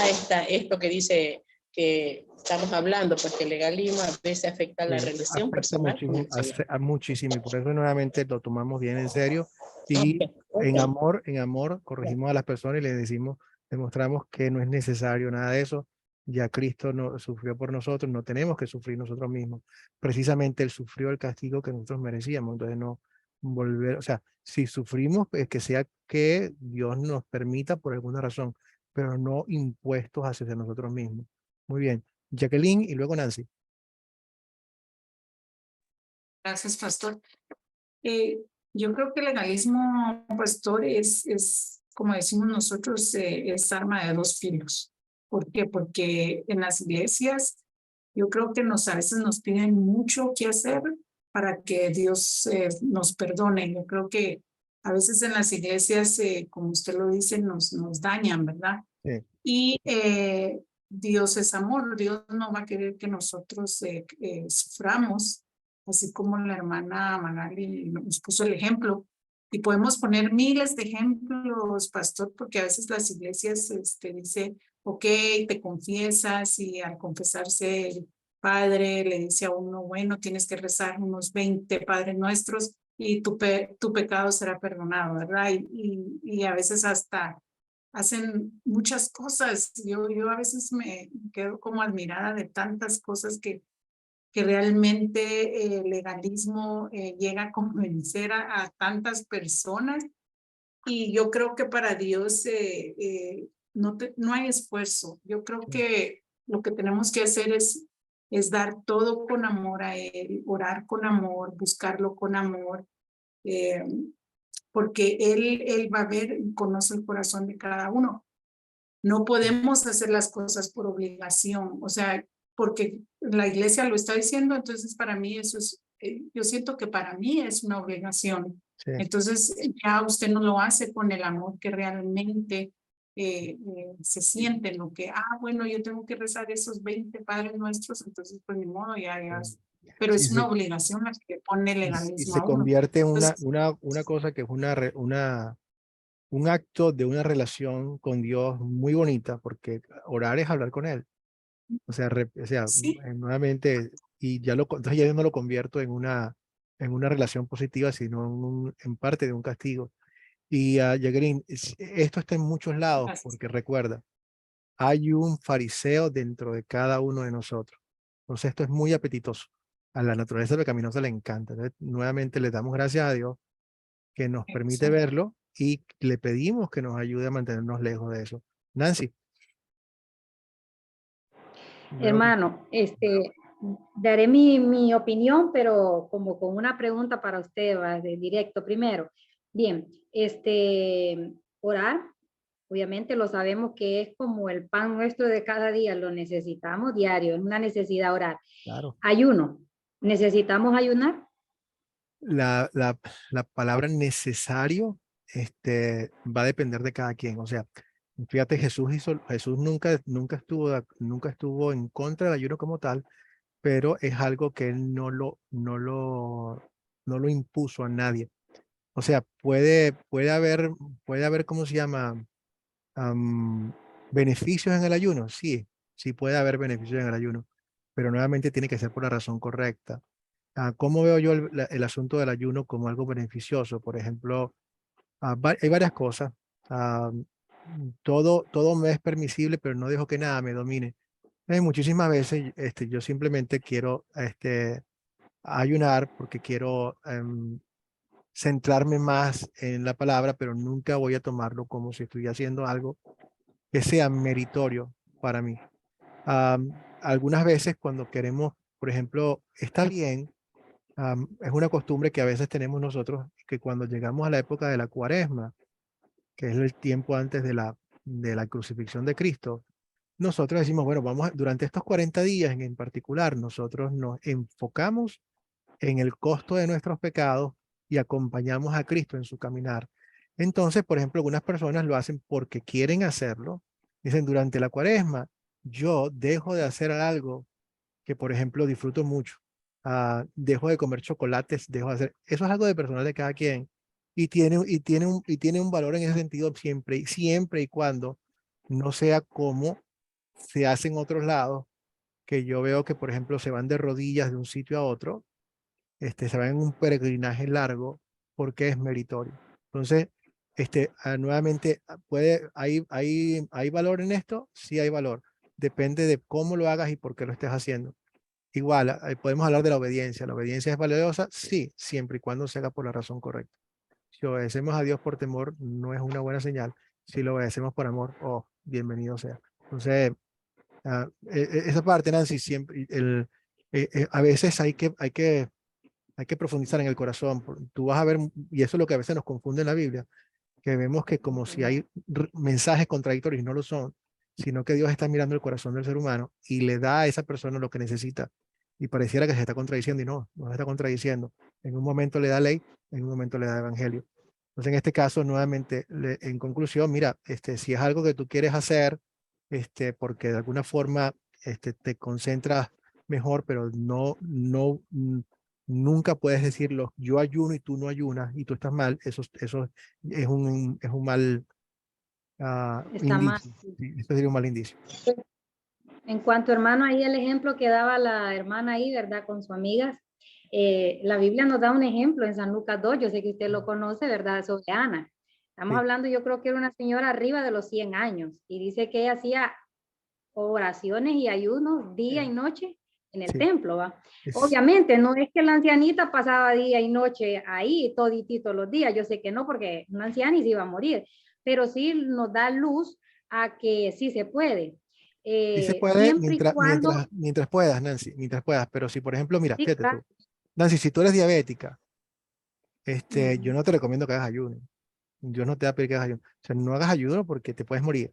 esto que dice que estamos hablando, porque el legalismo a veces afecta la relación Afecta personal con muchísimo, el Señor. muchísimo, y por eso nuevamente lo tomamos bien en serio y Ok. en amor corregimos a las personas y les decimos, demostramos que no es necesario nada de eso. Ya Cristo no sufrió por nosotros, no tenemos que sufrir nosotros mismos. Precisamente Él sufrió el castigo que nosotros merecíamos, entonces no volver, o sea, si sufrimos, es que sea que Dios nos permita por alguna razón, pero no impuestos hacia nosotros mismos. Muy bien. Jacqueline y luego Nancy. Gracias, pastor. Yo creo que el legalismo, pastor, como decimos nosotros, es arma de dos filos. ¿Por qué? Porque en las iglesias yo creo que a veces nos piden mucho que hacer para que Dios nos perdone. Yo creo que a veces en las iglesias, como usted lo dice, nos dañan, ¿verdad? Sí. Y Dios es amor. Dios no va a querer que nosotros suframos, así como la hermana Magali nos puso el ejemplo. Y podemos poner miles de ejemplos, pastor, porque a veces las iglesias dicen, ok, te confiesas y al confesarse el padre le dice a uno, bueno, tienes que rezar unos 20 Padres Nuestros y tu pecado será perdonado, ¿verdad? Y a veces hasta hacen muchas cosas. Yo a veces me quedo como admirada de tantas cosas que realmente el legalismo llega a convencer a tantas personas. Y yo creo que para Dios no hay esfuerzo. Yo creo que lo que tenemos que hacer es dar todo con amor a Él, orar con amor, buscarlo con amor, porque Él va a ver y conoce el corazón de cada uno. No podemos hacer las cosas por obligación, o sea, porque la iglesia lo está diciendo, entonces para mí eso es, yo siento que para mí es una obligación. Sí. Entonces ya usted no lo hace con el amor que realmente se siente, lo que, bueno, yo tengo que rezar esos 20 Padres Nuestros, entonces pues ni modo, ya. Pero Sí, es una obligación la que pone el y legalismo se a uno. convierte en Entonces, una cosa que es un acto de una relación con Dios muy bonita, porque orar es hablar con Él. O sea, sí, nuevamente, y entonces ya yo no lo convierto en una relación positiva, sino en parte de un castigo. Y Jacqueline, esto está en muchos lados, gracias. porque recuerda, hay un fariseo dentro de cada uno de nosotros. Entonces esto es muy apetitoso. A la naturaleza pecaminosa le encanta. Entonces, nuevamente le damos gracias a Dios que nos permite Eso. verlo y le pedimos que nos ayude a mantenernos lejos de eso. Nancy. Veo que- Hermano, daré mi opinión, pero como con una pregunta para usted, va, de directo primero. Bien, orar, obviamente lo sabemos que es como el pan nuestro de cada día, lo necesitamos diario, es una necesidad orar. Claro. Ayuno, ¿necesitamos ayunar? La, la, la palabra necesario va a depender de cada quien. O sea, fíjate, Jesús nunca estuvo en contra del ayuno como tal, pero es algo que él no lo impuso a nadie. O sea, puede haber, ¿cómo se llama? Am, beneficios en el ayuno. Sí, sí puede haber beneficios en el ayuno, pero nuevamente tiene que ser por la razón correcta. ¿Cómo veo yo el asunto del ayuno como algo beneficioso? Por ejemplo, hay varias cosas. Ah, todo me es permisible, pero no dejo que nada me domine. Muchísimas veces yo simplemente quiero ayunar porque quiero centrarme más en la palabra, pero nunca voy a tomarlo como si estuviera haciendo algo que sea meritorio para mí. Am, Algunas veces cuando queremos, por ejemplo, está bien, es una costumbre que a veces tenemos nosotros, que cuando llegamos a la época de la cuaresma, que es el tiempo antes de la crucifixión de Cristo, nosotros decimos, bueno, durante estos 40 días en particular, nosotros nos enfocamos en el costo de nuestros pecados y acompañamos a Cristo en su caminar. Entonces, por ejemplo, algunas personas lo hacen porque quieren hacerlo. Dicen, durante la cuaresma, yo dejo de hacer algo que, por ejemplo, disfruto mucho. Dejo de comer chocolates, dejo de hacer. Eso es algo de personal de cada quien. Y tiene un valor en ese sentido siempre y cuando no sea como se hace en otros lados, que yo veo que, por ejemplo, se van de rodillas de un sitio a otro, se van en un peregrinaje largo porque es meritorio. Entonces, nuevamente, ¿hay valor en esto? Sí hay valor. Depende de cómo lo hagas y por qué lo estés haciendo. Igual, podemos hablar de la obediencia. ¿La obediencia es valiosa? Sí, siempre y cuando se haga por la razón correcta. Si obedecemos a Dios por temor, no es una buena señal. Si lo obedecemos por amor, oh, bienvenido sea. Entonces, esa parte, Nancy, siempre, a veces hay que profundizar en el corazón. Tú vas a ver, y eso es lo que a veces nos confunde en la Biblia, que vemos que como si hay mensajes contradictorios y no lo son, sino que Dios está mirando el corazón del ser humano y le da a esa persona lo que necesita. Y pareciera que se está contradiciendo y no se está contradiciendo. En un momento le da ley, en un momento le da evangelio. Entonces, en este caso, nuevamente, en conclusión, mira, si es algo que tú quieres hacer, porque de alguna forma te concentras mejor, pero nunca puedes decirlo, yo ayuno y tú no ayunas y tú estás mal, eso es un mal Está mal. indicio. Sí, esto sería un mal indicio. En cuanto, hermano, ahí el ejemplo que daba la hermana ahí, ¿verdad? Con sus amigas. La Biblia nos da un ejemplo en San Lucas 2, yo sé que usted lo conoce, ¿verdad? Sobre Ana. Estamos Sí. hablando, yo creo que era una señora arriba de los 100 años y dice que ella hacía oraciones y ayunos día y noche en el Sí. templo, ¿va? Es- Obviamente, no es que la ancianita pasaba día y noche ahí, toditito los días, yo sé que no, porque una anciana y se iba a morir, pero sí nos da luz a que sí se puede. Sí se puede Siempre y cuando... mientras puedas, Nancy, mientras puedas, pero si por ejemplo, mira, Sí, fíjate claro. tú, Nancy, si tú eres diabética, yo Ujú. no te recomiendo que hagas ayuno. Dios no te va a pedir que hagas ayuno. O sea, no hagas ayuno porque te puedes morir.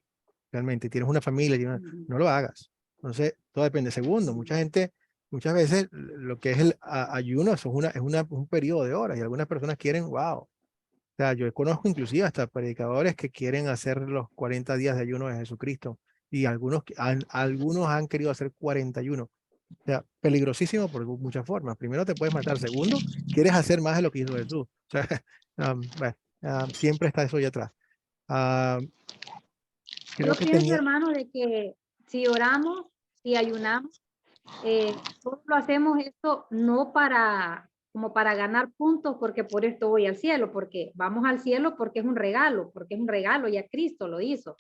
Realmente, tienes una familia, Ujú. no lo hagas. Entonces, todo depende. Segundo, muchas veces lo que es el ayuno, eso un periodo de horas y algunas personas quieren, wow. O sea, yo conozco inclusive hasta predicadores que quieren hacer los 40 días de ayuno de Jesucristo y algunos han querido hacer 41. O sea, peligrosísimo por muchas formas. Primero te puedes matar. Segundo, quieres hacer más de lo que hizo Jesús. O sea, bueno, siempre está eso ahí atrás. Ah, creo Yo que pienso, tenía, hermano, de que si oramos, si ayunamos, solo lo hacemos esto no para como para ganar puntos porque por esto voy al cielo, porque vamos al cielo porque es un regalo, ya Cristo lo hizo.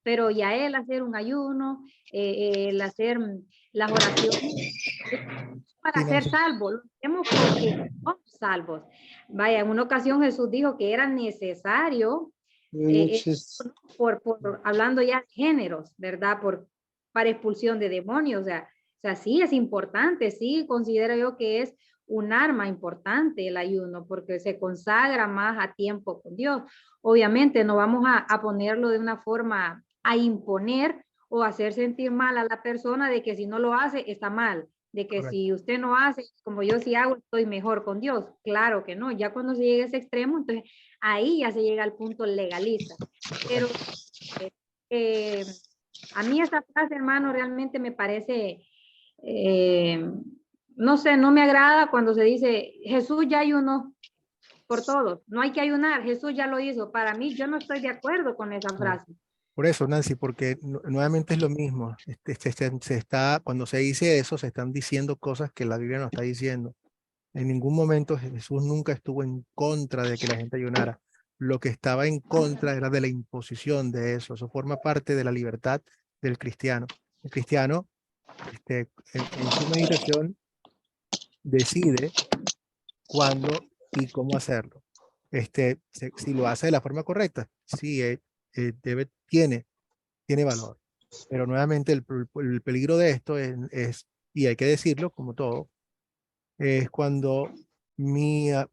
Pero ya él hacer un ayuno, el hacer las oraciones, para ser finanzas. salvos, lo hacemos porque somos salvos. Vaya, en una ocasión Jesús dijo que era necesario, Buenas noches. hablando ya de géneros, ¿verdad? para expulsión de demonios. O sea, sí es importante, sí considero yo que es un arma importante el ayuno, porque se consagra más a tiempo con Dios. Obviamente no vamos a ponerlo de una forma a imponer o hacer sentir mal a la persona de que si no lo hace está mal, de que Correcto. si usted no hace, como yo sí hago, estoy mejor con Dios. Claro que no, ya cuando se llega a ese extremo, entonces ahí ya se llega al punto legalista. Pero a mí esa frase, hermano, realmente me parece, no sé, no me agrada cuando se dice, Jesús ya ayunó por todos, no hay que ayunar, Jesús ya lo hizo. Para mí, yo no estoy de acuerdo con esa frase. Por eso, Nancy, porque nuevamente es lo mismo. Cuando se dice eso, se están diciendo cosas que la Biblia no está diciendo. En ningún momento Jesús nunca estuvo en contra de que la gente ayunara. Lo que estaba en contra era de la imposición de eso. Eso forma parte de la libertad del cristiano. El cristiano, en su meditación, decide cuándo y cómo hacerlo. Si lo hace de la forma correcta, sí, tiene valor. Pero nuevamente el peligro de esto y hay que decirlo como todo, es cuando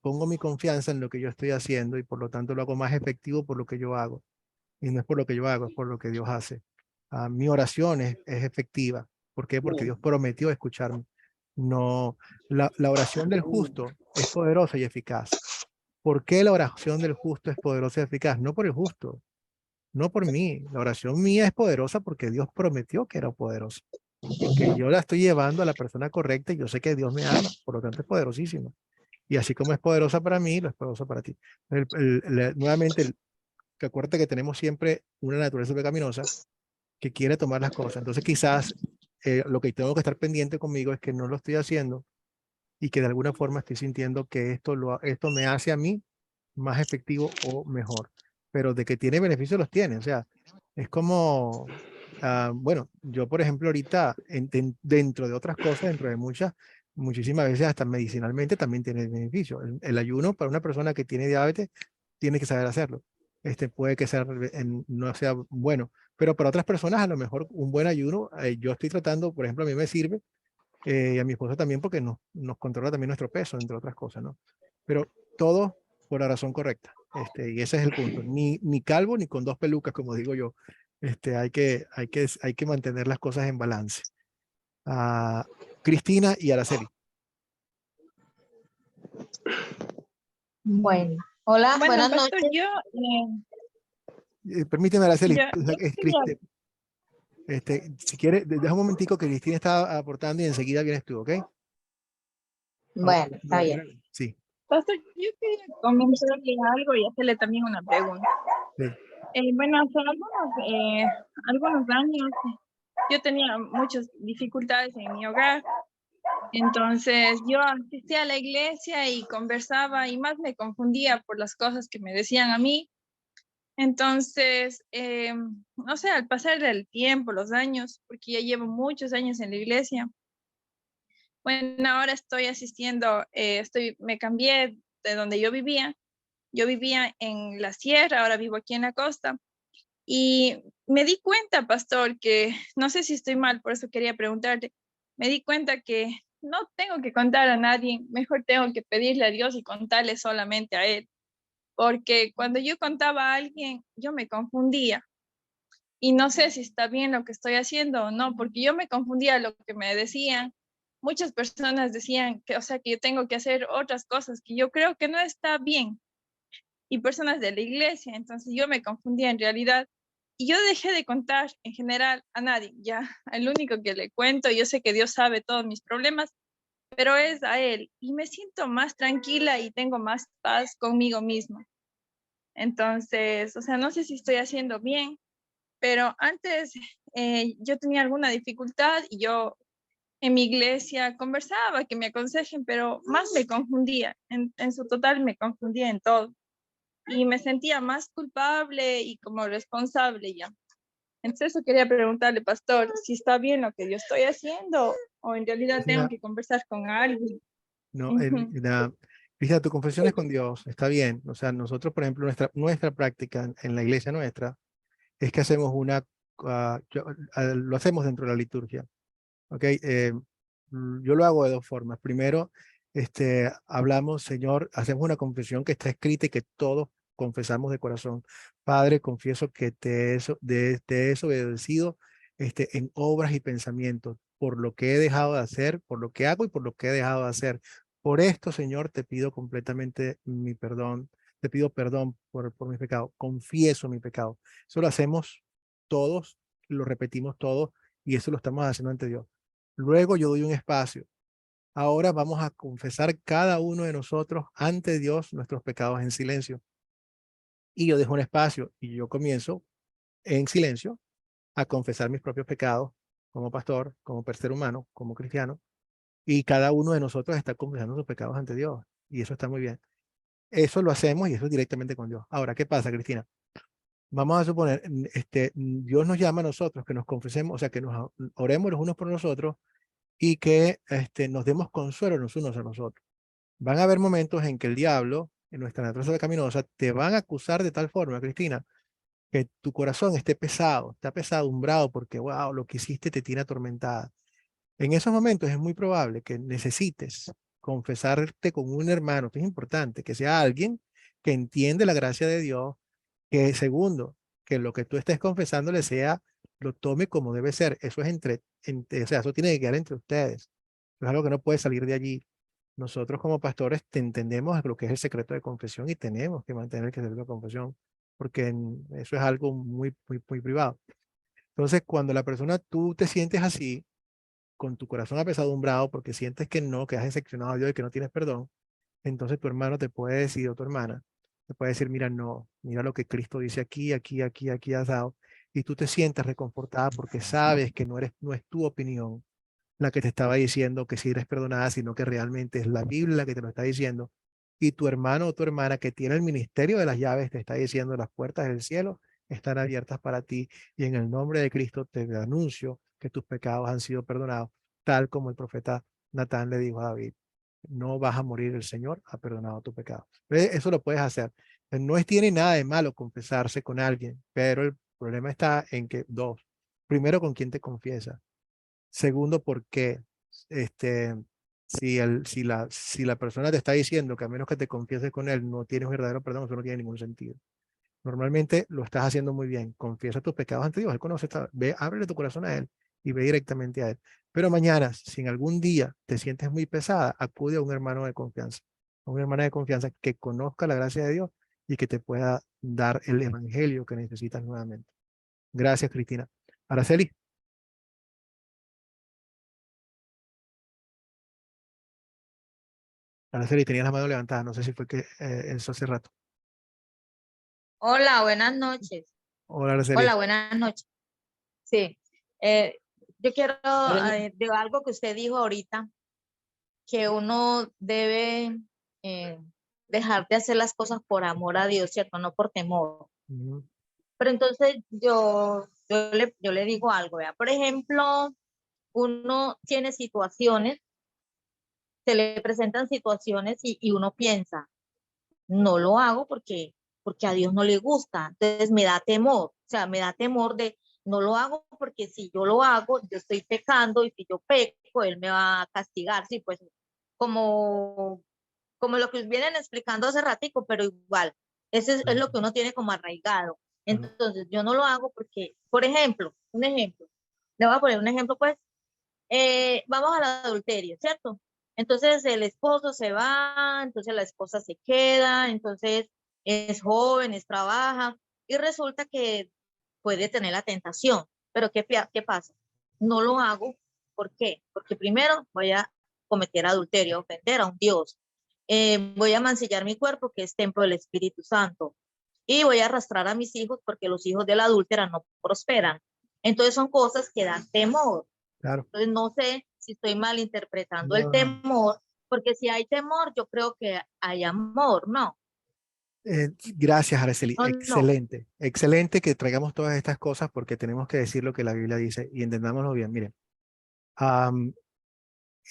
pongo mi confianza en lo que yo estoy haciendo y por lo tanto lo hago más efectivo por lo que yo hago. Y no es por lo que yo hago, es por lo que Dios hace. Mi oración es efectiva. ¿Por qué? Porque Dios prometió escucharme. No, la oración del justo es poderosa y eficaz. ¿Por qué la oración del justo es poderosa y eficaz? No por el justo, no por mí. La oración mía es poderosa porque Dios prometió que era poderosa. Porque yo la estoy llevando a la persona correcta y yo sé que Dios me ama, por lo tanto es poderosísima. Y así como es poderosa para mí, lo es poderosa para ti. Nuevamente, que acuérdate que tenemos siempre una naturaleza pecaminosa que quiere tomar las cosas. Entonces quizás lo que tengo que estar pendiente conmigo es que no lo estoy haciendo y que de alguna forma estoy sintiendo que esto me hace a mí más efectivo o mejor. Pero de que tiene beneficios los tiene. O sea, es como, bueno, yo por ejemplo ahorita, dentro de otras cosas, dentro de muchísimas veces hasta medicinalmente también tiene beneficios. El ayuno para una persona que tiene diabetes tiene que saber hacerlo. Puede que no sea bueno, pero para otras personas a lo mejor un buen ayuno, yo estoy tratando, por ejemplo, a mí me sirve, y a mi esposa también porque nos controla también nuestro peso, entre otras cosas, ¿no? Pero todo por la razón correcta. Y ese es el punto. Ni calvo ni con dos pelucas, como digo yo. Hay que mantener las cosas en balance. Cristina y Araceli. Bueno, hola, Bueno, buenas pastor, noches. Permíteme, Araceli. yo quería- Si quieres, deja un momentico que Cristina está aportando y enseguida vienes tú, ¿ok? Bueno, está bien. Sí. pastor, yo quería comentarle algo y hacerle también una pregunta. Sí. Bueno, hace algunos años yo tenía muchas dificultades en mi hogar. Entonces yo asistía a la iglesia y conversaba y más me confundía por las cosas que me decían a mí. Entonces, no sé, al pasar del tiempo, los años, porque ya llevo muchos años en la iglesia, bueno, ahora estoy asistiendo, me cambié de donde yo vivía. Yo vivía en la sierra, ahora vivo aquí en la costa. Y me di cuenta, pastor, que no sé si estoy mal, por eso quería preguntarte. Me di cuenta que no tengo que contar a nadie, mejor tengo que pedirle a Dios y contarle solamente a Él. Porque cuando yo contaba a alguien, yo me confundía. Y no sé si está bien lo que estoy haciendo o no, porque yo me confundía lo que me decían. Muchas personas decían que, o sea, que yo tengo que hacer otras cosas que yo creo que no está bien. Y personas de la iglesia, entonces yo me confundía en realidad. Y yo dejé de contar en general a nadie, ya, el único que le cuento, yo sé que Dios sabe todos mis problemas, pero es a Él. Y me siento más tranquila y tengo más paz conmigo misma. Entonces, o sea, no sé si estoy haciendo bien, pero antes yo tenía alguna dificultad y yo en mi iglesia conversaba, que me aconsejen, pero más me confundía, en su total me confundía en todo. Y me sentía más culpable y como responsable ya. Entonces eso quería preguntarle, pastor, si está bien lo que yo estoy haciendo o en realidad tengo que conversar con alguien. No, Ujú. Cristina, tu confesión es con Dios, está bien. O sea, nosotros, por ejemplo, nuestra práctica en la iglesia nuestra es que hacemos una lo hacemos dentro de la liturgia. ¿Ok? Yo lo hago de dos formas. Primero, hablamos, Señor, hacemos una confesión que está escrita y que todos confesamos de corazón. Padre, confieso que te he desobedecido en obras y pensamientos, por lo que he dejado de hacer, por lo que hago y por lo que he dejado de hacer. Por esto, Señor, te pido completamente mi perdón. Te pido perdón por mi pecado. Confieso mi pecado. Eso lo hacemos todos, lo repetimos todos y eso lo estamos haciendo ante Dios. Luego yo doy un espacio. Ahora vamos a confesar cada uno de nosotros ante Dios nuestros pecados en silencio. Y yo dejo un espacio y yo comienzo en silencio a confesar mis propios pecados como pastor, como ser humano, como cristiano. Y cada uno de nosotros está confesando sus pecados ante Dios. Y eso está muy bien. Eso lo hacemos y eso es directamente con Dios. Ahora, ¿qué pasa, Cristina? Vamos a suponer, Dios nos llama a nosotros que nos confesemos, o sea, que nos oremos los unos por nosotros y que nos demos consuelo los unos a nosotros. Van a haber momentos en que el diablo, en nuestra naturaleza pecaminosa, te van a acusar de tal forma, Cristina, que tu corazón esté pesado, está pesadumbrado porque, wow, lo que hiciste te tiene atormentada. En esos momentos es muy probable que necesites confesarte con un hermano, que es importante, que sea alguien que entiende la gracia de Dios, que segundo, que lo que tú estés confesándole sea, lo tome como debe ser. Eso es o sea, eso tiene que quedar entre ustedes. Es algo que no puede salir de allí. Nosotros como pastores te entendemos lo que es el secreto de confesión y tenemos que mantener el secreto de confesión, porque eso es algo muy, muy, muy privado. Entonces, cuando la persona, tú te sientes así, con tu corazón apesadumbrado, porque sientes que no, que has decepcionado a Dios y que no tienes perdón, entonces tu hermano te puede decir, o tu hermana, te puede decir, mira, no, mira lo que Cristo dice aquí, aquí, aquí, aquí, has dado, y tú te sientes reconfortada porque sabes que no es tu opinión la que te estaba diciendo que si eres perdonada, sino que realmente es la Biblia la que te lo está diciendo. Y tu hermano o tu hermana que tiene el ministerio de las llaves te está diciendo las puertas del cielo están abiertas para ti y en el nombre de Cristo te anuncio que tus pecados han sido perdonados, tal como el profeta Natán le dijo a David. No vas a morir, el Señor ha perdonado tu pecado. Eso lo puedes hacer. Tiene nada de malo confesarse con alguien, pero el problema está en que, dos, primero, con quién te confiesa. Segundo, porque si la persona te está diciendo que a menos que te confieses con él no tienes verdadero perdón, eso no tiene ningún sentido. Normalmente lo estás haciendo muy bien. Confiesa tus pecados ante Dios. Él conoce, ve, ábrele tu corazón a Él y ve directamente a Él. Pero mañana, si en algún día te sientes muy pesada, acude a un hermano de confianza. A una hermana de confianza que conozca la gracia de Dios y que te pueda dar el evangelio que necesitas nuevamente. Gracias, Cristina. Araceli. Araceli, tenías la mano levantada. No sé si fue que eso hace rato. Hola, buenas noches. Hola, Araceli. Hola, buenas noches. Sí, yo quiero de algo que usted dijo ahorita, que uno debe dejar de hacer las cosas por amor a Dios, ¿cierto? No por temor. Pero entonces yo le digo algo, ¿vea? Por ejemplo, uno tiene situaciones, se le presentan situaciones y uno piensa, no lo hago porque a Dios no le gusta, entonces me da temor, o sea, me da temor de, no lo hago porque si yo lo hago, yo estoy pecando y si yo peco, Él me va a castigar, sí, pues como lo que vienen explicando hace ratico, pero igual, eso es lo que uno tiene como arraigado. Entonces, yo no lo hago porque, por ejemplo, un ejemplo, le voy a poner un ejemplo, pues, vamos al adulterio, ¿cierto? Entonces el esposo se va, entonces la esposa se queda, entonces es joven, trabaja, y resulta que puede tener la tentación. Pero ¿qué pasa? No lo hago, ¿por qué? Porque primero voy a cometer adulterio, ofender a un Dios. Voy a mancillar mi cuerpo, que es templo del Espíritu Santo, y voy a arrastrar a mis hijos porque los hijos de la adúltera no prosperan. Entonces son cosas que dan temor. Claro. Entonces no sé si estoy malinterpretando el temor, porque si hay temor, yo creo que hay amor, ¿no? Gracias, Araceli. No, Excelente. Excelente que traigamos todas estas cosas porque tenemos que decir lo que la Biblia dice y entendámoslo bien. Miren,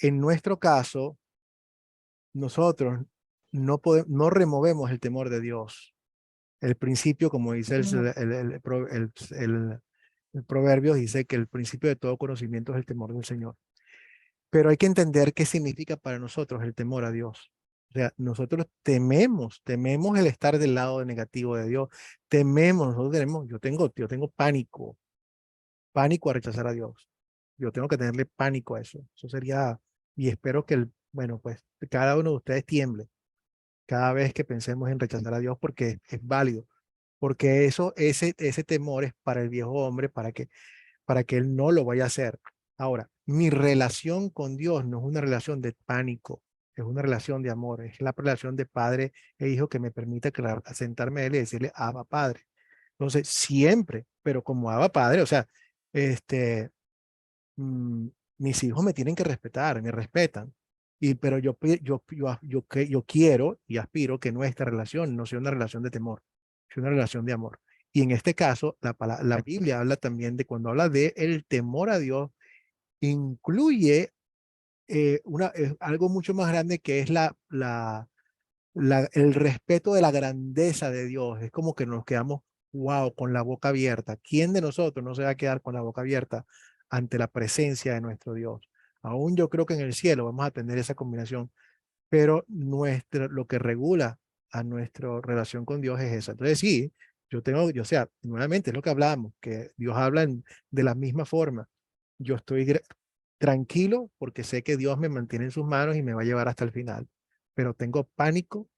en nuestro caso, nosotros no removemos el temor de Dios. El principio, como dice El Proverbios dice que el principio de todo conocimiento es el temor del Señor. Pero hay que entender qué significa para nosotros el temor a Dios. O sea, nosotros tememos el estar del lado negativo de Dios. Nosotros yo tengo pánico a rechazar a Dios. Yo tengo que tenerle pánico a eso. Eso sería, y espero que bueno, pues cada uno de ustedes tiemble cada vez que pensemos en rechazar a Dios porque es válido. Porque ese temor es para el viejo hombre, para que él no lo vaya a hacer. Ahora, mi relación con Dios no es una relación de pánico, es una relación de amor, es la relación de padre e hijo que me permite sentarme a él y decirle, Abba Padre. Entonces, siempre, pero como Abba Padre, o sea, este, mm, mis hijos me tienen que respetar, me respetan. Pero yo quiero y aspiro que nuestra relación no sea una relación de temor, sea una relación de amor. Y en este caso, la Biblia habla también de cuando habla de el temor a Dios, incluye algo mucho más grande que es el respeto de la grandeza de Dios. Es como que nos quedamos, wow, con la boca abierta. ¿Quién de nosotros no se va a quedar con la boca abierta ante la presencia de nuestro Dios? Aún yo creo que en el cielo vamos a tener esa combinación, pero lo que regula a nuestra relación con Dios es esa. Entonces sí, o sea, nuevamente es lo que hablamos, que Dios habla de la misma forma. Yo estoy tranquilo porque sé que Dios me mantiene en sus manos y me va a llevar hasta el final, pero tengo pánico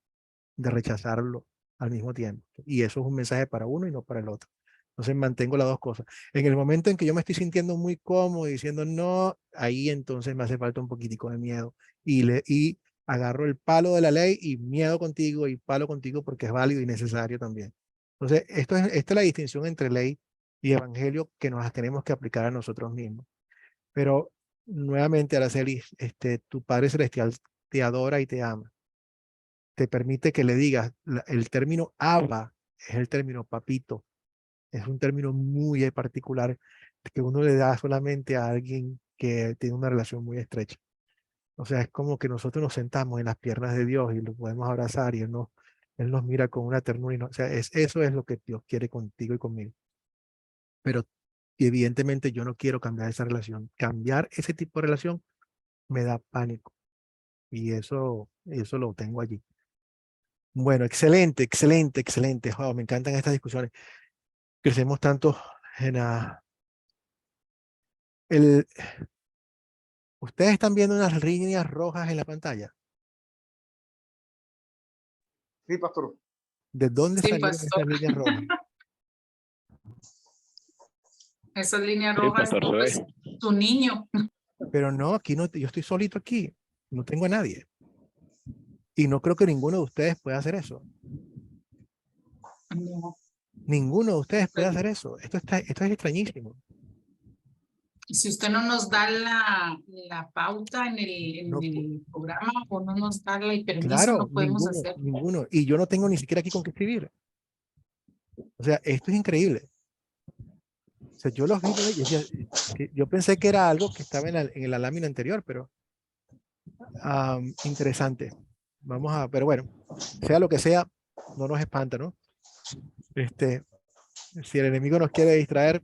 de rechazarlo al mismo tiempo. Y eso es un mensaje para uno y no para el otro. Entonces mantengo las dos cosas. En el momento en que yo me estoy sintiendo muy cómodo y diciendo no, ahí entonces me hace falta un poquitico de miedo. Y agarro el palo de la ley y miedo contigo y palo contigo porque es válido y necesario también. Entonces, esta es la distinción entre ley y evangelio que nos las tenemos que aplicar a nosotros mismos. Pero nuevamente, Araceli, tu Padre Celestial te adora y te ama. Te permite que le digas, el término Abba es el término papito. Es un término muy particular que uno le da solamente a alguien que tiene una relación muy estrecha. O sea, es como que nosotros nos sentamos en las piernas de Dios y lo podemos abrazar y Él nos mira con una ternura. O sea, eso es lo que Dios quiere contigo y conmigo. Pero evidentemente yo no quiero cambiar esa relación. Cambiar ese tipo de relación me da pánico. Y eso lo tengo allí. Bueno, excelente, excelente, excelente. Wow, me encantan estas discusiones. Crecemos tanto en el... Ustedes están viendo unas líneas rojas en la pantalla. Sí, pastor. ¿De dónde Sí, salieron pastor. esas líneas rojas? Esas líneas Sí, rojas, pastor, se pues, ve. tu niño. Pero no, aquí no, yo estoy solito aquí. No tengo a nadie. Y no creo que ninguno de ustedes pueda hacer eso. No. Ninguno de ustedes puede hacer eso. Esto es extrañísimo. Si usted no nos da la pauta en No, el programa o no nos da el permiso, claro, no podemos ninguno, hacer. ninguno. Y yo no tengo ni siquiera aquí con qué escribir. O sea, esto es increíble. O sea, yo los vi, ¿no? Y decía, yo pensé que era algo que estaba en la lámina anterior, pero interesante. Pero bueno, sea lo que sea, no nos espanta, ¿no? Si el enemigo nos quiere distraer,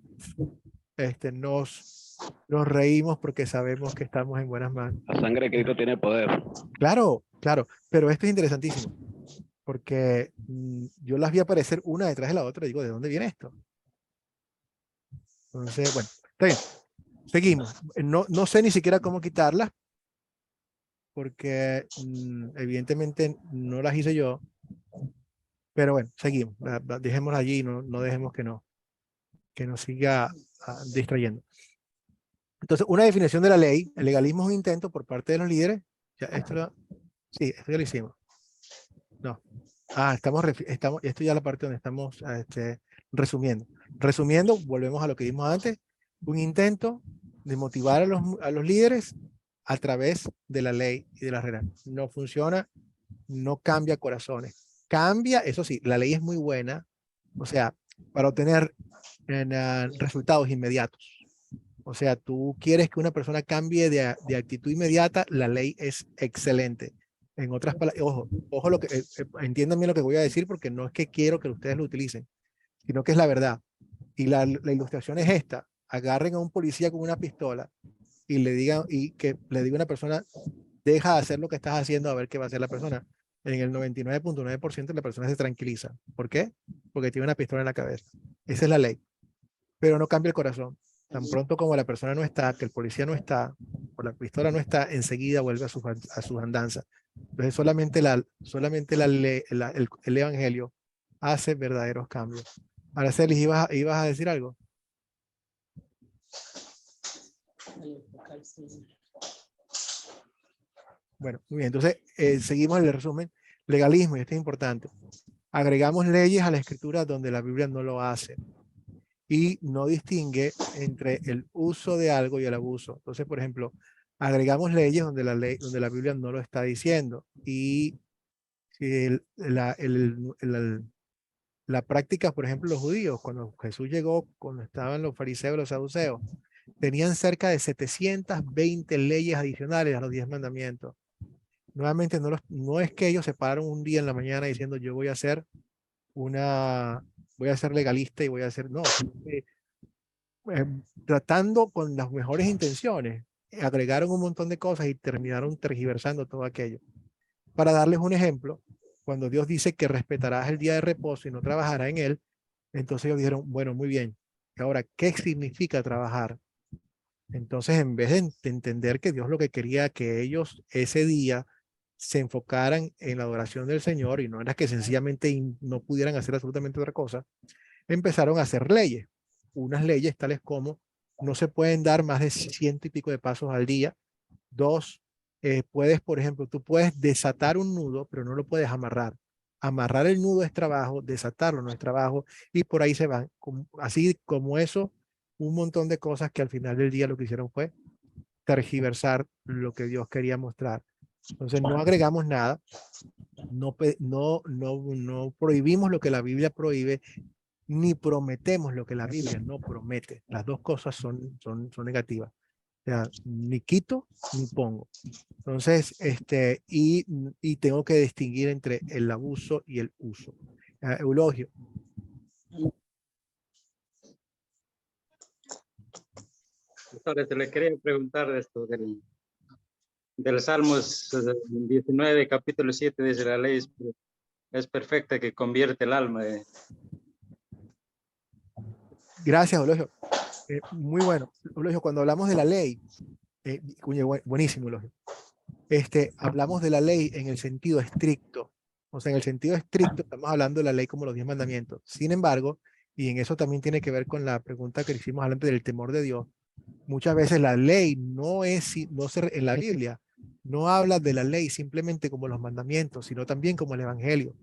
nos reímos porque sabemos que estamos en buenas manos. La sangre de Cristo tiene poder. Claro, claro, pero esto es interesantísimo, porque yo las vi aparecer una detrás de la otra y digo, ¿de dónde viene esto? Entonces, bueno, está bien, seguimos. No sé ni siquiera cómo quitarlas, porque evidentemente no las hice yo, pero bueno, seguimos, dejémoslas allí, no dejemos que nos siga distrayendo. Entonces, una definición de la ley, el legalismo es un intento por parte de los líderes. Sí, esto ya lo hicimos. No. Esto ya es la parte donde estamos resumiendo. Resumiendo, volvemos a lo que vimos antes, un intento de motivar a los líderes a través de la ley y de las reglas. No funciona, no cambia corazones. Cambia, eso sí, la ley es muy buena, o sea, para obtener resultados inmediatos. O sea, tú quieres que una persona cambie de actitud inmediata, la ley es excelente. En otras palabras, ojo entiendan bien lo que voy a decir porque no es que quiero que ustedes lo utilicen, sino que es la verdad. Y la ilustración es esta: agarren a un policía con una pistola y le digan, y que le diga a una persona, deja de hacer lo que estás haciendo, a ver qué va a hacer la persona. En el 99.9% la persona se tranquiliza. ¿Por qué? Porque tiene una pistola en la cabeza. Esa es la ley. Pero no cambia el corazón. Tan pronto como la persona no está, que el policía no está, o la pistola no está, enseguida vuelve a sus andanzas. Entonces solamente el evangelio hace verdaderos cambios. Araceli, ¿ibas a decir algo? Bueno, muy bien. Entonces, seguimos el resumen. Legalismo, y esto es importante. Agregamos leyes a la escritura donde la Biblia no lo hace y no distingue entre el uso de algo y el abuso. Entonces, por ejemplo, agregamos leyes donde donde la Biblia no lo está diciendo. Y si la práctica, por ejemplo, los judíos, cuando Jesús llegó, cuando estaban los fariseos, los saduceos, tenían cerca de 720 leyes adicionales a los 10 mandamientos. Nuevamente, no es que ellos se pararon un día en la mañana diciendo yo voy a ser legalista y voy a hacer, no, tratando con las mejores intenciones, agregaron un montón de cosas y terminaron tergiversando todo aquello. Para darles un ejemplo, cuando Dios dice que respetarás el día de reposo y no trabajarás en él, entonces ellos dijeron, bueno, muy bien, ahora, ¿qué significa trabajar? Entonces, en vez de entender que Dios lo que quería que ellos ese día se enfocaran en la adoración del Señor y no era que sencillamente no pudieran hacer absolutamente otra cosa, empezaron a hacer leyes. Unas leyes tales como no se pueden dar más de 100 y pico de pasos al día. Dos, puedes, por ejemplo, tú puedes desatar un nudo, pero no lo puedes amarrar. Amarrar el nudo es trabajo, desatarlo no es trabajo, y por ahí se van. Así como eso, un montón de cosas que al final del día lo que hicieron fue tergiversar lo que Dios quería mostrar. Entonces no agregamos nada, no prohibimos lo que la Biblia prohíbe, ni prometemos lo que la Biblia no promete. Las dos cosas son negativas. O sea, ni quito ni pongo. Entonces, y tengo que distinguir entre el abuso y el uso. Eulogio. Entonces, le quería preguntar esto del Salmos 19, capítulo 7, dice la ley es perfecta que convierte el alma. Gracias, Eulogio. Muy bueno. Eulogio, cuando hablamos de la ley, buenísimo, Eulogio. Hablamos de la ley en el sentido estricto. O sea, en el sentido estricto estamos hablando de la ley como los 10 mandamientos. Sin embargo, y en eso también tiene que ver con la pregunta que hicimos antes del temor de Dios, muchas veces la ley en la Biblia no habla de la ley simplemente como los mandamientos, sino también como el evangelio.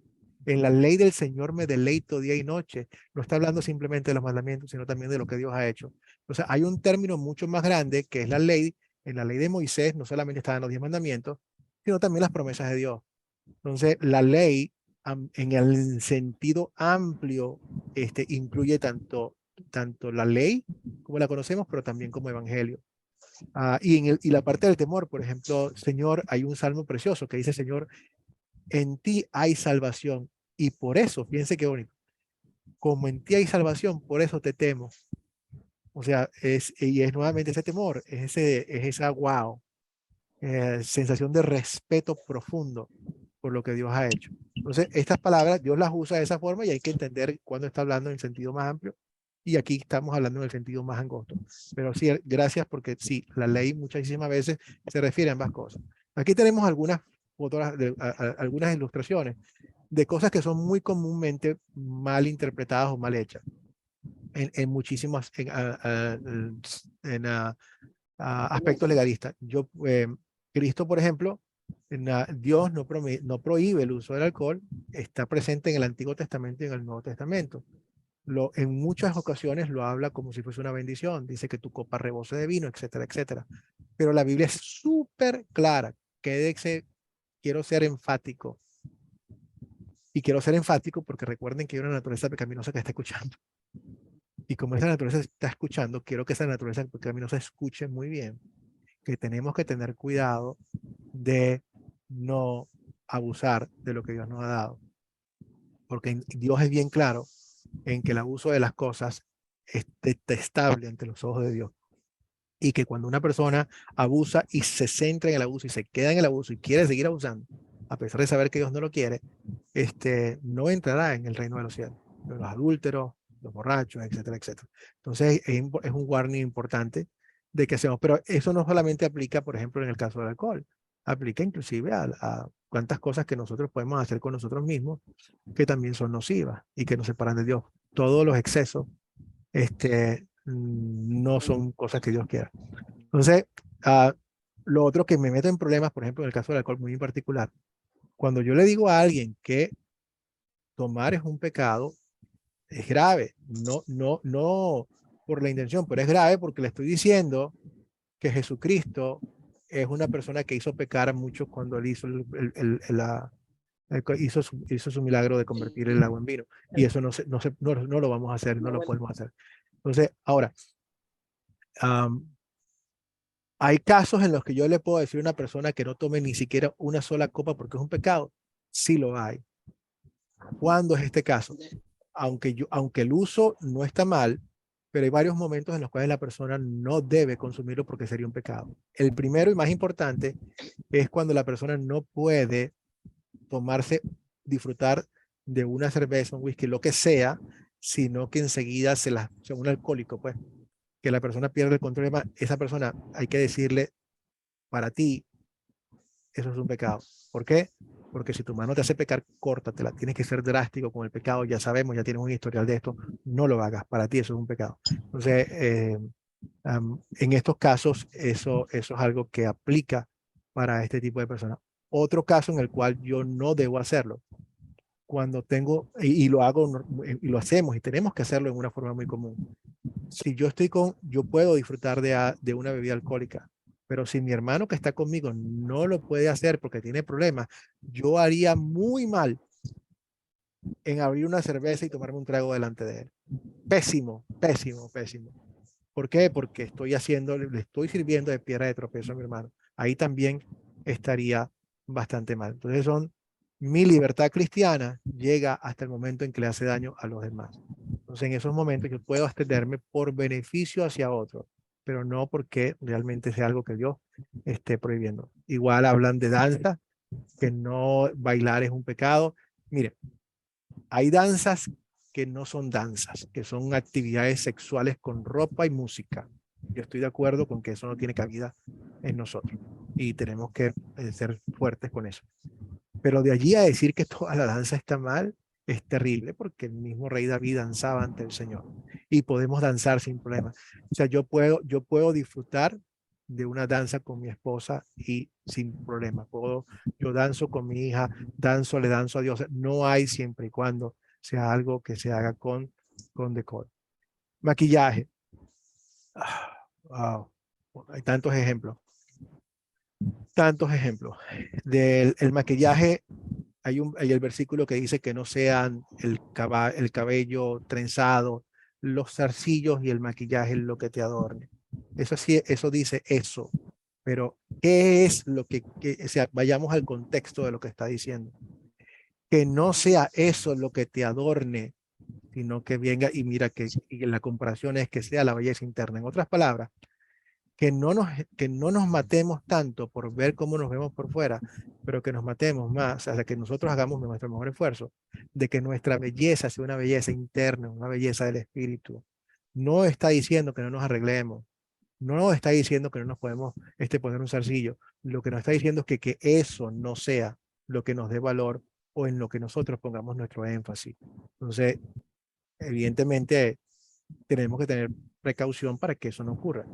En la ley del Señor me deleito día y noche. No está hablando simplemente de los mandamientos, sino también de lo que Dios ha hecho. O sea, hay un término mucho más grande que es la ley. En la ley de Moisés no solamente estaban los 10 mandamientos, sino también las promesas de Dios. Entonces, la ley en el sentido amplio incluye tanto la ley como la conocemos, pero también como evangelio. Y la parte del temor, por ejemplo, Señor, hay un salmo precioso que dice, Señor, en ti hay salvación. Y por eso, fíjense qué bonito, como en ti hay salvación, por eso te temo. O sea, es nuevamente ese temor, es esa wow, sensación de respeto profundo por lo que Dios ha hecho. Entonces, estas palabras Dios las usa de esa forma y hay que entender cuando está hablando en sentido más amplio y aquí estamos hablando en el sentido más angosto. Pero sí, gracias porque sí, la ley muchísimas veces se refiere a ambas cosas. Aquí tenemos algunas algunas ilustraciones de cosas que son muy comúnmente mal interpretadas o mal hechas en muchísimos aspectos legalistas. Cristo, por ejemplo, Dios no prohíbe el uso del alcohol, está presente en el Antiguo Testamento y en el Nuevo Testamento. En muchas ocasiones lo habla como si fuese una bendición, dice que tu copa rebose de vino, etcétera, etcétera. Pero la Biblia es súper clara. Quiero ser enfático. Y quiero ser enfático porque recuerden que hay una naturaleza pecaminosa que está escuchando. Y como esa naturaleza está escuchando, quiero que esa naturaleza pecaminosa escuche muy bien que tenemos que tener cuidado de no abusar de lo que Dios nos ha dado. Porque Dios es bien claro en que el abuso de las cosas es detestable ante los ojos de Dios. Y que cuando una persona abusa y se centra en el abuso y se queda en el abuso y quiere seguir abusando, a pesar de saber que Dios no lo quiere, no entrará en el reino de los cielos. Los adúlteros, los borrachos, etcétera, etcétera. Entonces es un warning importante de que hacemos. Pero eso no solamente aplica, por ejemplo, en el caso del alcohol. Aplica inclusive a cuantas cosas que nosotros podemos hacer con nosotros mismos que también son nocivas y que nos separan de Dios. Todos los excesos no son cosas que Dios quiera. Entonces, lo otro que me meto en problemas, por ejemplo, en el caso del alcohol muy en particular, cuando yo le digo a alguien que tomar es un pecado, es grave, no por la intención, pero es grave porque le estoy diciendo que Jesucristo es una persona que hizo pecar a muchos cuando él hizo, hizo su milagro de convertir el agua en vino. Y eso no lo vamos a hacer, no lo podemos hacer. Entonces, ahora, hay casos en los que yo le puedo decir a una persona que no tome ni siquiera una sola copa porque es un pecado. Sí lo hay. ¿Cuándo es este caso? Aunque el uso no está mal, pero hay varios momentos en los cuales la persona no debe consumirlo porque sería un pecado. El primero y más importante es cuando la persona no puede disfrutar de una cerveza, un whisky, lo que sea, sino que enseguida un alcohólico, pues, que la persona pierde el control. Esa persona hay que decirle, para ti, eso es un pecado. ¿Por qué? Porque si tu mano te hace pecar, córtatela. Tienes que ser drástico con el pecado. Ya sabemos, ya tienes un historial de esto. No lo hagas. Para ti eso es un pecado. Entonces, en estos casos, eso es algo que aplica para este tipo de personas. Otro caso en el cual yo no debo hacerlo, cuando tengo, y lo hago, y lo hacemos, y tenemos que hacerlo en una forma muy común. Si yo puedo disfrutar de una bebida alcohólica, pero si mi hermano que está conmigo no lo puede hacer porque tiene problemas, yo haría muy mal en abrir una cerveza y tomarme un trago delante de él. Pésimo, pésimo, pésimo. ¿Por qué? Porque le estoy sirviendo de piedra de tropiezo a mi hermano. Ahí también estaría bastante mal. Entonces mi libertad cristiana llega hasta el momento en que le hace daño a los demás. Entonces en esos momentos yo puedo abstenerme por beneficio hacia otro, pero no porque realmente sea algo que Dios esté prohibiendo. Igual hablan de danza, que no bailar es un pecado. Mire, hay danzas que no son danzas, que son actividades sexuales con ropa y música. Yo estoy de acuerdo con que eso no tiene cabida en nosotros y tenemos que ser fuertes con eso. Pero de allí a decir que toda la danza está mal, es terrible, porque el mismo rey David danzaba ante el Señor y podemos danzar sin problema. O sea, yo puedo disfrutar de una danza con mi esposa y sin problema. Yo danzo con mi hija, le danzo a Dios. No hay siempre y cuando sea algo que se haga con decoro. Maquillaje. Wow. Hay tantos ejemplos. Tantos ejemplos. El maquillaje, hay el versículo que dice que no sean el cabello trenzado, los zarcillos y el maquillaje lo que te adorne. Eso sí, eso dice eso. Pero, ¿qué es lo o sea, vayamos al contexto de lo que está diciendo? Que no sea eso lo que te adorne, sino que venga y mira y la comparación es que sea la belleza interna. En otras palabras, que no nos matemos tanto por ver cómo nos vemos por fuera, pero que nos matemos más, o sea, que nosotros hagamos nuestro mejor esfuerzo, de que nuestra belleza sea una belleza interna, una belleza del espíritu. No está diciendo que no nos arreglemos, no está diciendo que no nos podemos poner un zarcillo. Lo que nos está diciendo es que eso no sea lo que nos dé valor o en lo que nosotros pongamos nuestro énfasis. Entonces, evidentemente, tenemos que tener precaución para que eso no ocurra.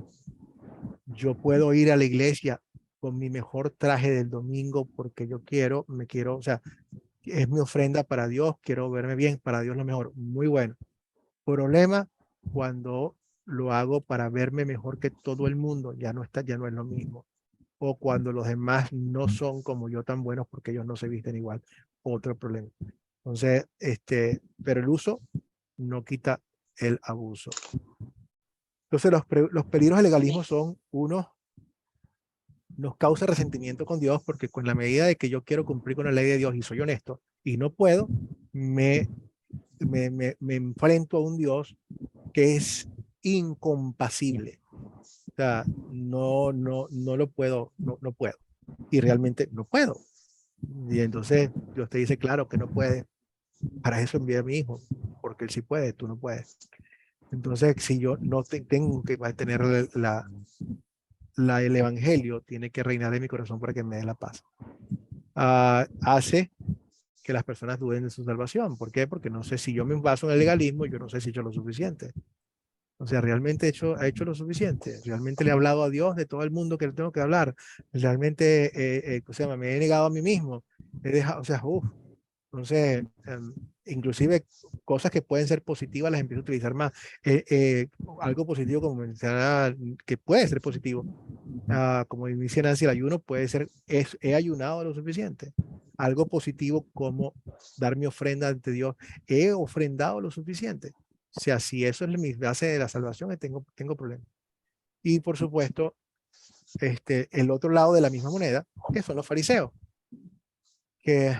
Yo puedo ir a la iglesia con mi mejor traje del domingo porque o sea, es mi ofrenda para Dios, quiero verme bien, para Dios lo mejor, muy bueno. Problema cuando lo hago para verme mejor que todo el mundo, ya no es lo mismo. O cuando los demás no son como yo tan buenos porque ellos no se visten igual, otro problema. Entonces, pero el uso no quita el abuso. Entonces, los peligros del legalismo son, uno, nos causa resentimiento con Dios porque con la medida de que yo quiero cumplir con la ley de Dios y soy honesto y no puedo, me enfrento a un Dios que es incompasible. O sea, no lo puedo, no puedo. Y realmente no puedo. Y entonces Dios te dice, claro que no puedes. Para eso envié a mi hijo, porque él sí puede, tú no puedes. Entonces, si yo no tengo que tener el evangelio, tiene que reinar en mi corazón para que me dé la paz. Hace que las personas duden de su salvación. ¿Por qué? Porque no sé si yo me baso en el legalismo, yo no sé si he hecho lo suficiente. O sea, ¿realmente ha hecho lo suficiente? ¿Realmente le he hablado a Dios de todo el mundo que le tengo que hablar? ¿Realmente o sea, me he negado a mí mismo? He dejado, o sea, entonces, inclusive cosas que pueden ser positivas las empiezo a utilizar más. Algo positivo como mencionar, que puede ser positivo, como dice Nancy, el ayuno puede ser, he ayunado lo suficiente. Algo positivo como dar mi ofrenda ante Dios, he ofrendado lo suficiente. O sea, si eso es mi base de la salvación, tengo problemas. Y por supuesto, el otro lado de la misma moneda, que son los fariseos, que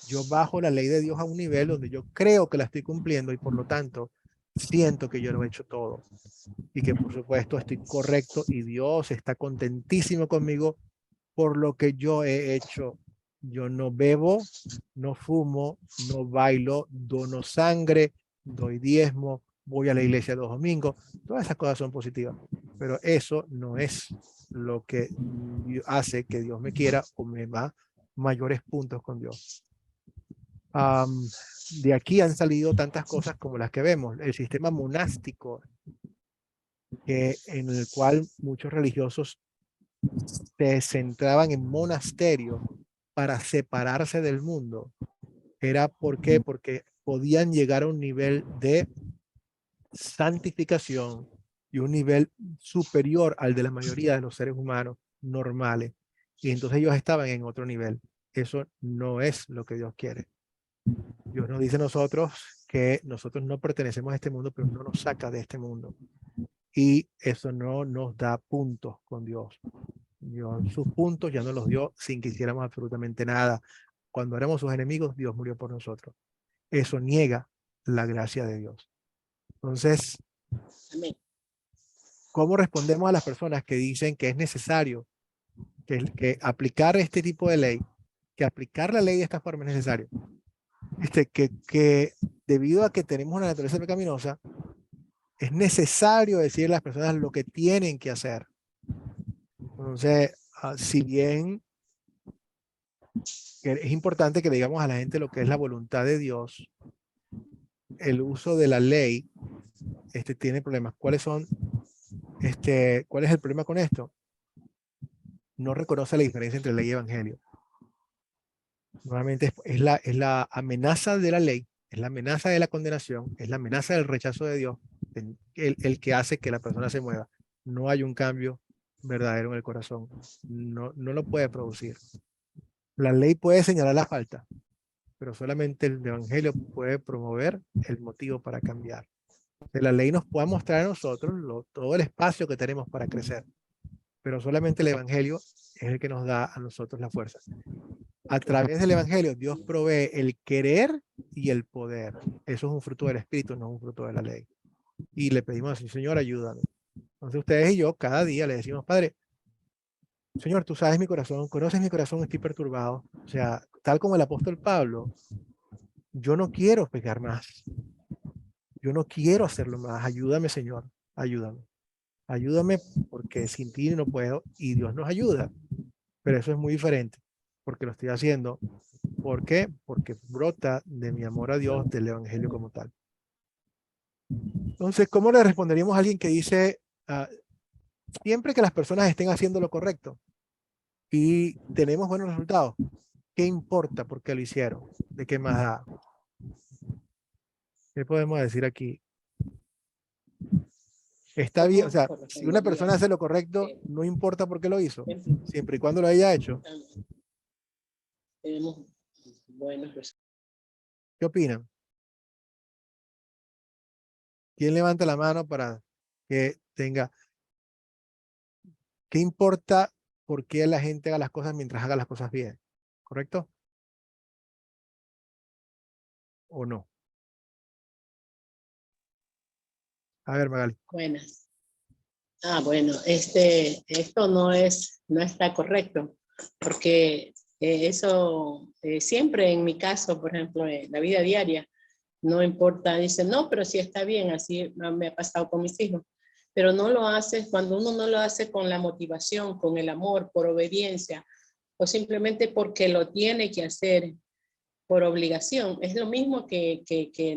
yo bajo la ley de Dios a un nivel donde yo creo que la estoy cumpliendo y por lo tanto siento que yo lo he hecho todo y que por supuesto estoy correcto y Dios está contentísimo conmigo por lo que yo he hecho. Yo no bebo, no fumo, no bailo, dono sangre, doy diezmo, voy a la iglesia los domingos. Todas esas cosas son positivas, pero eso no es lo que hace que Dios me quiera o me da mayores puntos con Dios. De aquí han salido tantas cosas como las que vemos. El sistema monástico, en el cual muchos religiosos se centraban en monasterios para separarse del mundo. ¿Por qué? Porque podían llegar a un nivel de santificación y un nivel superior al de la mayoría de los seres humanos normales. Y entonces ellos estaban en otro nivel. Eso no es lo que Dios quiere. Dios nos dice a nosotros que nosotros no pertenecemos a este mundo, pero no nos saca de este mundo. Y eso no nos da puntos con Dios. Dios sus puntos ya nos los dio sin que hiciéramos absolutamente nada. Cuando éramos sus enemigos, Dios murió por nosotros. Eso niega la gracia de Dios. Entonces, ¿cómo respondemos a las personas que dicen que es necesario que aplicar este tipo de ley, que aplicar la ley de esta forma es necesario? Que debido a que tenemos una naturaleza pecaminosa, es necesario decirle a las personas lo que tienen que hacer. Entonces, si bien es importante que le digamos a la gente lo que es la voluntad de Dios, el uso de la ley tiene problemas. ¿Cuál es el problema con esto? No reconoce la diferencia entre ley y evangelio. Nuevamente es la amenaza de la ley, es la amenaza de la condenación, es la amenaza del rechazo de Dios, el que hace que la persona se mueva. No hay un cambio verdadero en el corazón. No lo puede producir. La ley puede señalar la falta, pero solamente el evangelio puede promover el motivo para cambiar. La ley nos puede mostrar a nosotros todo el espacio que tenemos para crecer, pero solamente el evangelio es el que nos da a nosotros la fuerza. A través del evangelio, Dios provee el querer y el poder. Eso es un fruto del Espíritu, no es un fruto de la ley. Y le pedimos así, Señor, ayúdame. Entonces ustedes y yo cada día le decimos, Padre, Señor, tú sabes mi corazón, conoces mi corazón, estoy perturbado. O sea, tal como el apóstol Pablo, yo no quiero pecar más. Yo no quiero hacerlo más. Ayúdame, Señor, ayúdame. Ayúdame porque sin ti no puedo y Dios nos ayuda. Pero eso es muy diferente porque lo estoy haciendo. ¿Por qué? Porque brota de mi amor a Dios, del evangelio como tal. Entonces, ¿cómo le responderíamos a alguien que dice, siempre que las personas estén haciendo lo correcto y tenemos buenos resultados, ¿qué importa por qué lo hicieron? ¿De qué más da? ¿Qué podemos decir aquí? Está bien, o sea, si una persona hace lo correcto, no importa por qué lo hizo, siempre y cuando lo haya hecho. ¿Qué opinan? ¿Quién levanta la mano para que tenga? ¿Qué importa por qué la gente haga las cosas mientras haga las cosas bien? ¿Correcto? ¿O no? A ver, Magali. Buenas. Bueno, esto no está correcto, porque eso siempre en mi caso, por ejemplo, en la vida diaria, no importa, dice, no, pero sí está bien, así me ha pasado con mis hijos, pero no lo haces, cuando uno no lo hace con la motivación, con el amor, por obediencia, o simplemente porque lo tiene que hacer por obligación, es lo mismo que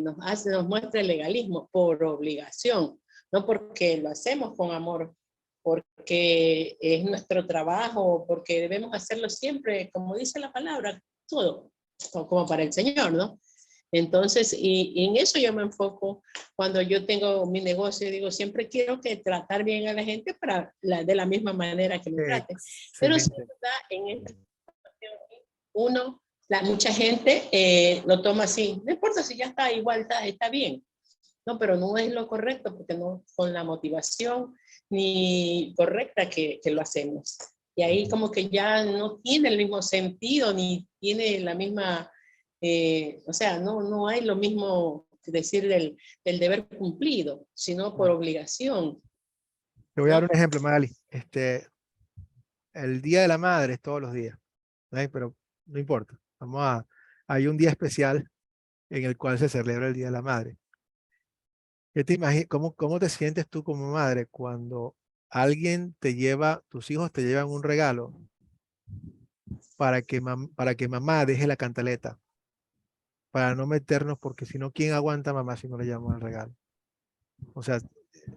nos muestra el legalismo, por obligación, no porque lo hacemos con amor, porque es nuestro trabajo, porque debemos hacerlo siempre, como dice la palabra, todo, como para el Señor, ¿no? Entonces, y en eso yo me enfoco cuando yo tengo mi negocio, digo, siempre quiero que tratar bien a la gente de la misma manera que me trate. Pero sí, ¿verdad? En esta situación, mucha gente lo toma así, no importa si ya está igual, está bien. No, pero no es lo correcto, porque no con la motivación ni correcta que lo hacemos. Y ahí como que ya no tiene el mismo sentido, ni tiene la misma, o sea, no hay lo mismo decir del deber cumplido, sino por obligación. Te voy a dar un ejemplo, Magali. El Día de la Madre es todos los días, ¿sí? Pero no importa. Hay un día especial en el cual se celebra el Día de la Madre. ¿Cómo te sientes tú como madre cuando tus hijos te llevan un regalo para que mamá deje la cantaleta? Para no meternos, porque si no, ¿quién aguanta a mamá si no le llevamos el regalo? O sea,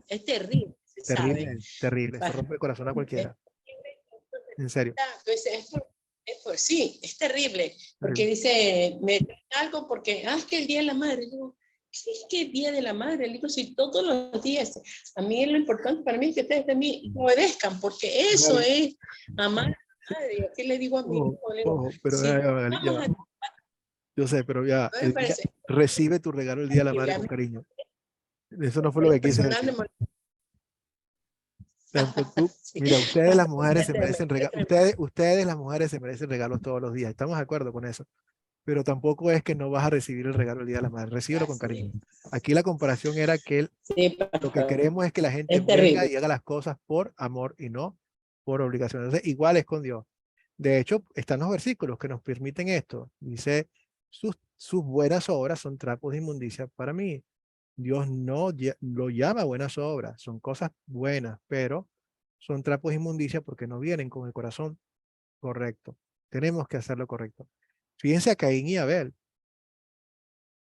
Es terrible, se terrible, sabe. terrible. Eso rompe el corazón a cualquiera. En serio. Entonces, sí, es terrible, porque dice, me traen algo porque, es que el Día de la Madre, digo, ¿qué es que el Día de la Madre? Digo, si todos los días, a mí lo importante para mí es que ustedes también obedezcan, porque eso es amar a la madre. Así le digo a mi hijo, le digo, pero sí, vamos a... yo sé, pero ya, No me parece. recibe tu regalo el Día de la Madre con cariño. Eso no fue lo que quise decir. Tanto tú, mira, ustedes las mujeres se merecen regalos, ustedes las mujeres se merecen regalos todos los días, estamos de acuerdo con eso, pero tampoco es que no vas a recibir el regalo el Día de la Madre, recíbelo con cariño. Aquí la comparación era que lo que queremos es que la gente venga y haga las cosas por amor y no por obligación. Entonces, igual es con Dios. De hecho, están los versículos que nos permiten esto. Dice, sus buenas obras son trapos de inmundicia para mí. Dios no lo llama buenas obras, son cosas buenas, pero son trapos de inmundicia porque no vienen con el corazón correcto. Tenemos que hacerlo correcto. Fíjense a Caín y Abel.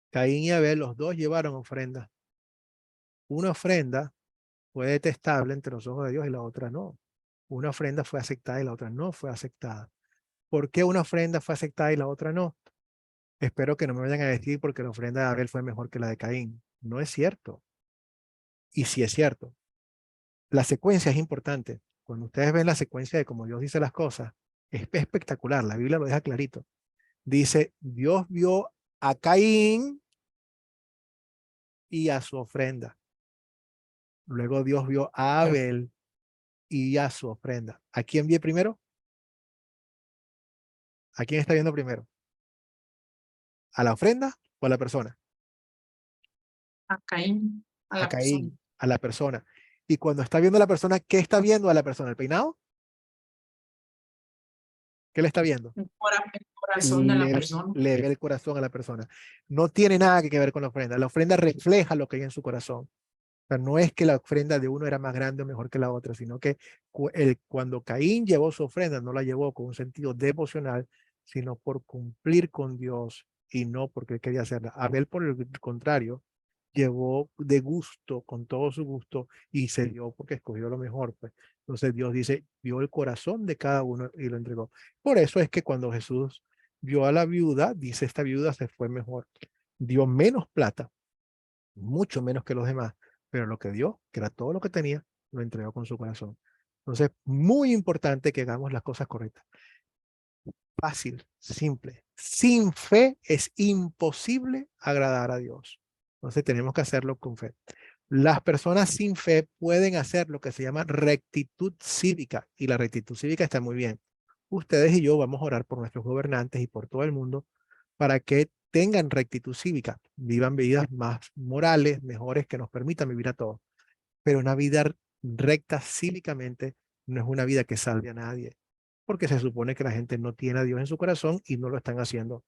Caín y Abel, los dos llevaron ofrendas. Una ofrenda fue detestable entre los ojos de Dios y la otra no. Una ofrenda fue aceptada y la otra no fue aceptada. ¿Por qué una ofrenda fue aceptada y la otra no? Espero que no me vayan a decir porque la ofrenda de Abel fue mejor que la de Caín. No es cierto. Y sí es cierto. La secuencia es importante. Cuando ustedes ven la secuencia de cómo Dios dice las cosas, es espectacular. La Biblia lo deja clarito. Dice, Dios vio a Caín y a su ofrenda. Luego Dios vio a Abel y a su ofrenda. ¿A quién vio primero? ¿A quién está viendo primero? ¿A la ofrenda o a la persona? A Caín, a la Caín, persona. a la persona. Y cuando está viendo a la persona, ¿qué está viendo a la persona? ¿El peinado? ¿Qué le está viendo? El corazón de la persona. Le ve el corazón a la persona. No tiene nada que ver con la ofrenda. La ofrenda refleja lo que hay en su corazón. O sea, no es que la ofrenda de uno era más grande o mejor que la otra, sino que cuando Caín llevó su ofrenda, no la llevó con un sentido devocional, sino por cumplir con Dios y no porque él quería hacerla. Abel, por el contrario, llevó de gusto, con todo su gusto, y se dio porque escogió lo mejor. Pues. Entonces Dios dice, vio el corazón de cada uno y lo entregó. Por eso es que cuando Jesús vio a la viuda, dice, esta viuda se fue mejor. Dio menos plata, mucho menos que los demás, pero lo que dio, que era todo lo que tenía, lo entregó con su corazón. Entonces, muy importante que hagamos las cosas correctas. Fácil, simple. Sin fe es imposible agradar a Dios. Entonces, tenemos que hacerlo con fe. Las personas sin fe pueden hacer lo que se llama rectitud cívica, y la rectitud cívica está muy bien. Ustedes y yo vamos a orar por nuestros gobernantes y por todo el mundo para que tengan rectitud cívica, vivan vidas más morales, mejores, que nos permitan vivir a todos. pero una vida recta cívicamente no es una vida que salve a nadie, porque se supone que la gente no tiene a Dios en su corazón y no lo están haciendo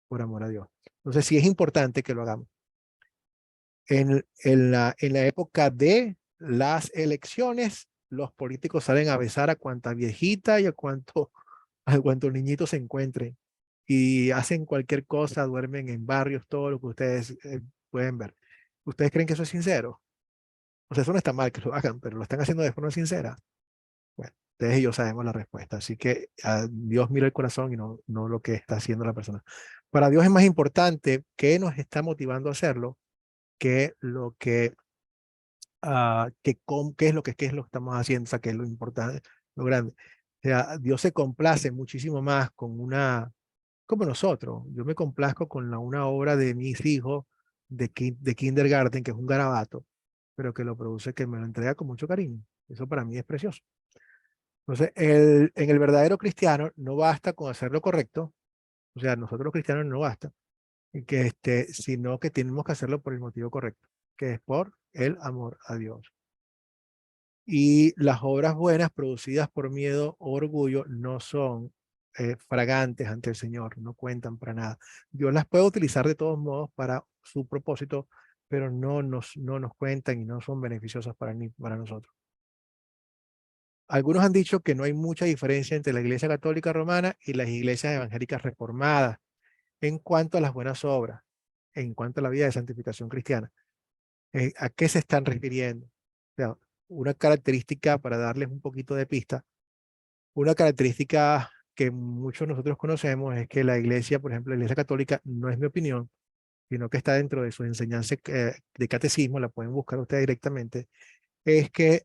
por amor a Dios. Entonces sí es importante que lo hagamos. En la época de las elecciones, los políticos salen a besar a cuanta viejita y a cuanto niñitos se encuentren y hacen cualquier cosa, duermen en barrios, todo lo que ustedes pueden ver. ¿Ustedes creen que eso es sincero? O sea, eso no está mal que lo hagan, pero lo están haciendo de forma sincera. Bueno, ustedes y yo sabemos la respuesta. Así que Dios mira el corazón y no lo que está haciendo la persona. Para Dios es más importante qué nos está motivando a hacerlo que lo que, qué es lo que estamos haciendo, o sea, que es lo importante, lo grande. O sea, Dios se complace muchísimo más con como nosotros. Yo me complazco con una obra de mis hijos de kindergarten, que es un garabato, pero que lo produce, que me lo entrega con mucho cariño. Eso para mí es precioso. Entonces, en el verdadero cristiano no basta con hacer lo correcto, o sea, nosotros los cristianos no basta, sino que tenemos que hacerlo por el motivo correcto, que es por el amor a Dios. Y las obras buenas producidas por miedo o orgullo no son fragantes ante el Señor, no cuentan para nada. Dios las puede utilizar de todos modos para su propósito, pero no nos cuentan y no son beneficiosas para nosotros. Algunos han dicho que no hay mucha diferencia entre la Iglesia Católica Romana y las iglesias evangélicas reformadas en cuanto a las buenas obras, en cuanto a la vida de santificación cristiana. ¿A qué se están refiriendo? O sea, una característica, para darles un poquito de pista, una característica que muchos de nosotros conocemos es que la iglesia, por ejemplo, la Iglesia Católica, no es mi opinión, sino que está dentro de sus enseñanzas de catecismo, la pueden buscar ustedes directamente, es que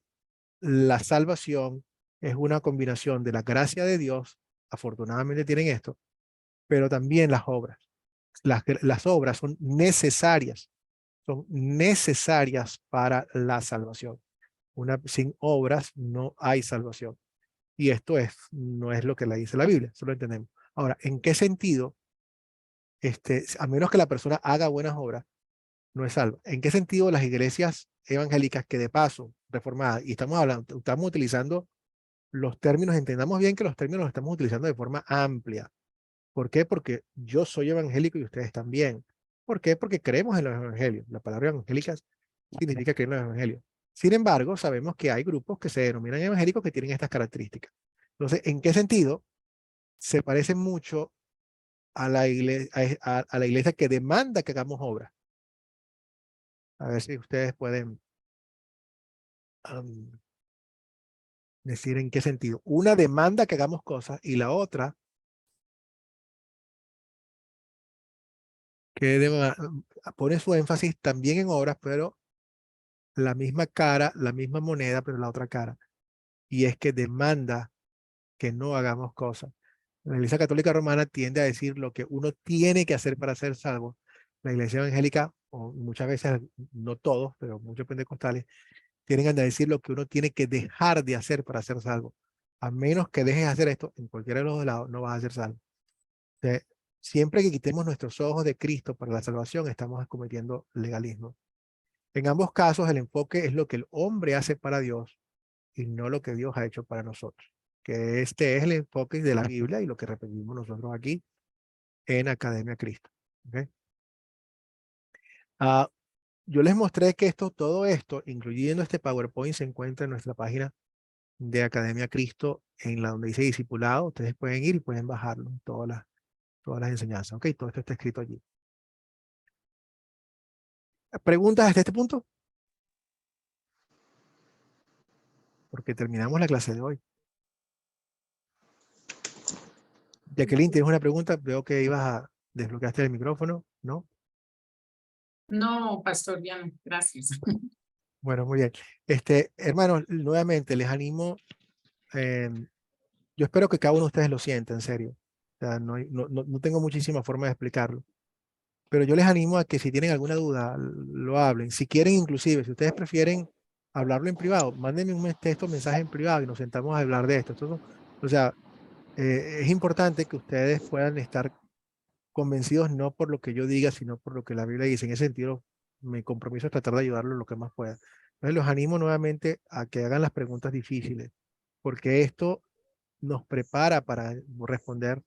la salvación es una combinación de la gracia de Dios, afortunadamente tienen esto, pero también las obras. Las obras son necesarias para la salvación. Sin obras no hay salvación. Y esto no es lo que le dice la Biblia, eso lo entendemos. Ahora, ¿en qué sentido? A menos que la persona haga buenas obras, no es salva. ¿En qué sentido las iglesias evangélicas que de paso, reformadas, y estamos utilizando los términos, entendamos bien que los términos los estamos utilizando de forma amplia? ¿Por qué? Porque yo soy evangélico y ustedes también. ¿Por qué? Porque creemos en los evangelios. La palabra evangélica significa creer en los evangelios. Sin embargo, sabemos que hay grupos que se denominan evangélicos que tienen estas características. Entonces, ¿en qué sentido se parece mucho a la iglesia que demanda que hagamos obras? A ver si ustedes pueden decir en qué sentido. Una demanda que hagamos cosas y la otra que pone su énfasis también en obras, pero la misma cara, la misma moneda, pero la otra cara. Y es que demanda que no hagamos cosas. La Iglesia Católica Romana tiende a decir lo que uno tiene que hacer para ser salvo. La Iglesia Evangélica, o muchas veces, no todos, pero muchos pentecostales, tienen a decir lo que uno tiene que dejar de hacer para ser salvo. A menos que dejes de hacer esto, en cualquiera de los dos lados, no vas a ser salvo. O sea, siempre que quitemos nuestros ojos de Cristo para la salvación, estamos cometiendo legalismo. En ambos casos, el enfoque es lo que el hombre hace para Dios y no lo que Dios ha hecho para nosotros. Que este es el enfoque de la Biblia y lo que repetimos nosotros aquí en Academia Cristo. ¿Okay? Yo les mostré que todo esto, incluyendo este PowerPoint, se encuentra en nuestra página de Academia Cristo, en la donde dice discipulado. Ustedes pueden ir y pueden bajarlo, todas las enseñanzas. ¿Ok? Todo esto está escrito allí. ¿Preguntas hasta este punto? Porque terminamos la clase de hoy. Jacqueline, ¿tienes una pregunta? Veo que ibas a desbloqueaste el micrófono, ¿no? No, pastor, bien, gracias. Bueno, muy bien. Hermanos, nuevamente les animo, yo espero que cada uno de ustedes lo sienta, en serio. O sea, no tengo muchísima forma de explicarlo. Pero yo les animo a que si tienen alguna duda, lo hablen. Si quieren, inclusive, si ustedes prefieren hablarlo en privado, mándenme un texto, mensaje en privado y nos sentamos a hablar de esto. O sea, es importante que ustedes puedan estar convencidos no por lo que yo diga, sino por lo que la Biblia dice. En ese sentido, mi compromiso es tratar de ayudarlo lo que más pueda. Entonces los animo nuevamente a que hagan las preguntas difíciles, porque esto nos prepara para responder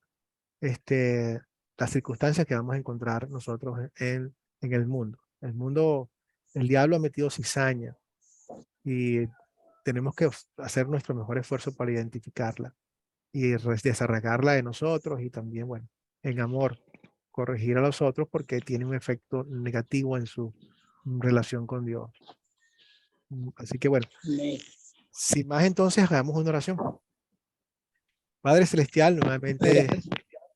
las circunstancias que vamos a encontrar nosotros en el mundo. El mundo, el diablo ha metido cizaña y tenemos que hacer nuestro mejor esfuerzo para identificarla y desarraigarla de nosotros y también, bueno, en amor, corregir a los otros porque tiene un efecto negativo en su relación con Dios. Así que bueno, sin más entonces hagamos una oración. Padre Celestial, nuevamente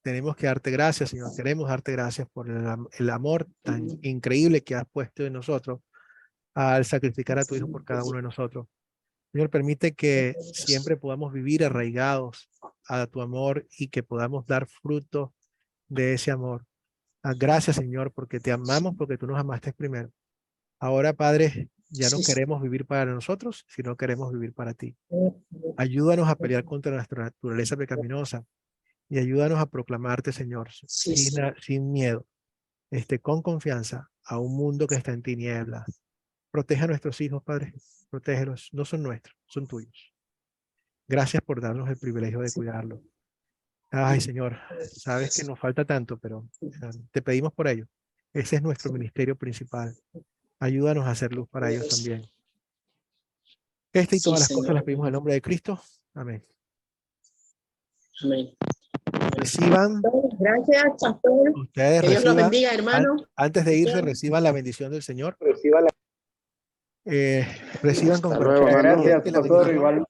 tenemos que darte gracias, Señor. Queremos darte gracias por el amor tan increíble que has puesto en nosotros al sacrificar a tu Hijo por cada uno de nosotros. Señor, permite que siempre podamos vivir arraigados a tu amor y que podamos dar fruto de ese amor. Gracias, Señor, porque te amamos, porque tú nos amaste primero. Ahora, Padre, ya no queremos vivir para nosotros, sino queremos vivir para ti. Ayúdanos a pelear contra nuestra naturaleza pecaminosa y ayúdanos a proclamarte, Señor, sin miedo, con confianza a un mundo que está en tinieblas. Protege a nuestros hijos, Padre. Protégelos. No son nuestros, son tuyos. Gracias por darnos el privilegio de cuidarlos. Ay, Señor, sabes que nos falta tanto, pero te pedimos por ello. Ese es nuestro ministerio principal. Ayúdanos a hacer luz para ellos también. Y todas las cosas las pedimos en el nombre de Cristo. Amén. Amén. Reciban. Gracias, pastor. Ustedes que Dios los reciban, bendiga, hermano. antes de irse, reciban la bendición del Señor. Reciban con Gracias, pastor. Igual.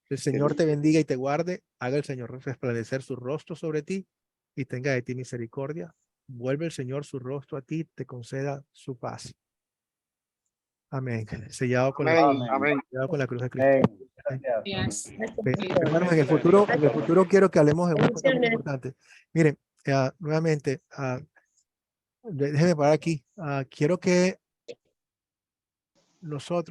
El Señor te bendiga y te guarde. Haga el Señor resplandecer su rostro sobre ti y tenga de ti misericordia. Vuelve el Señor su rostro a ti, te conceda su paz. Amén. Sellado con, sellado con la cruz de Cristo. Hermanos, en el futuro quiero que hablemos de una cosa muy importante. Miren, nuevamente, déjenme parar aquí. Quiero que nosotros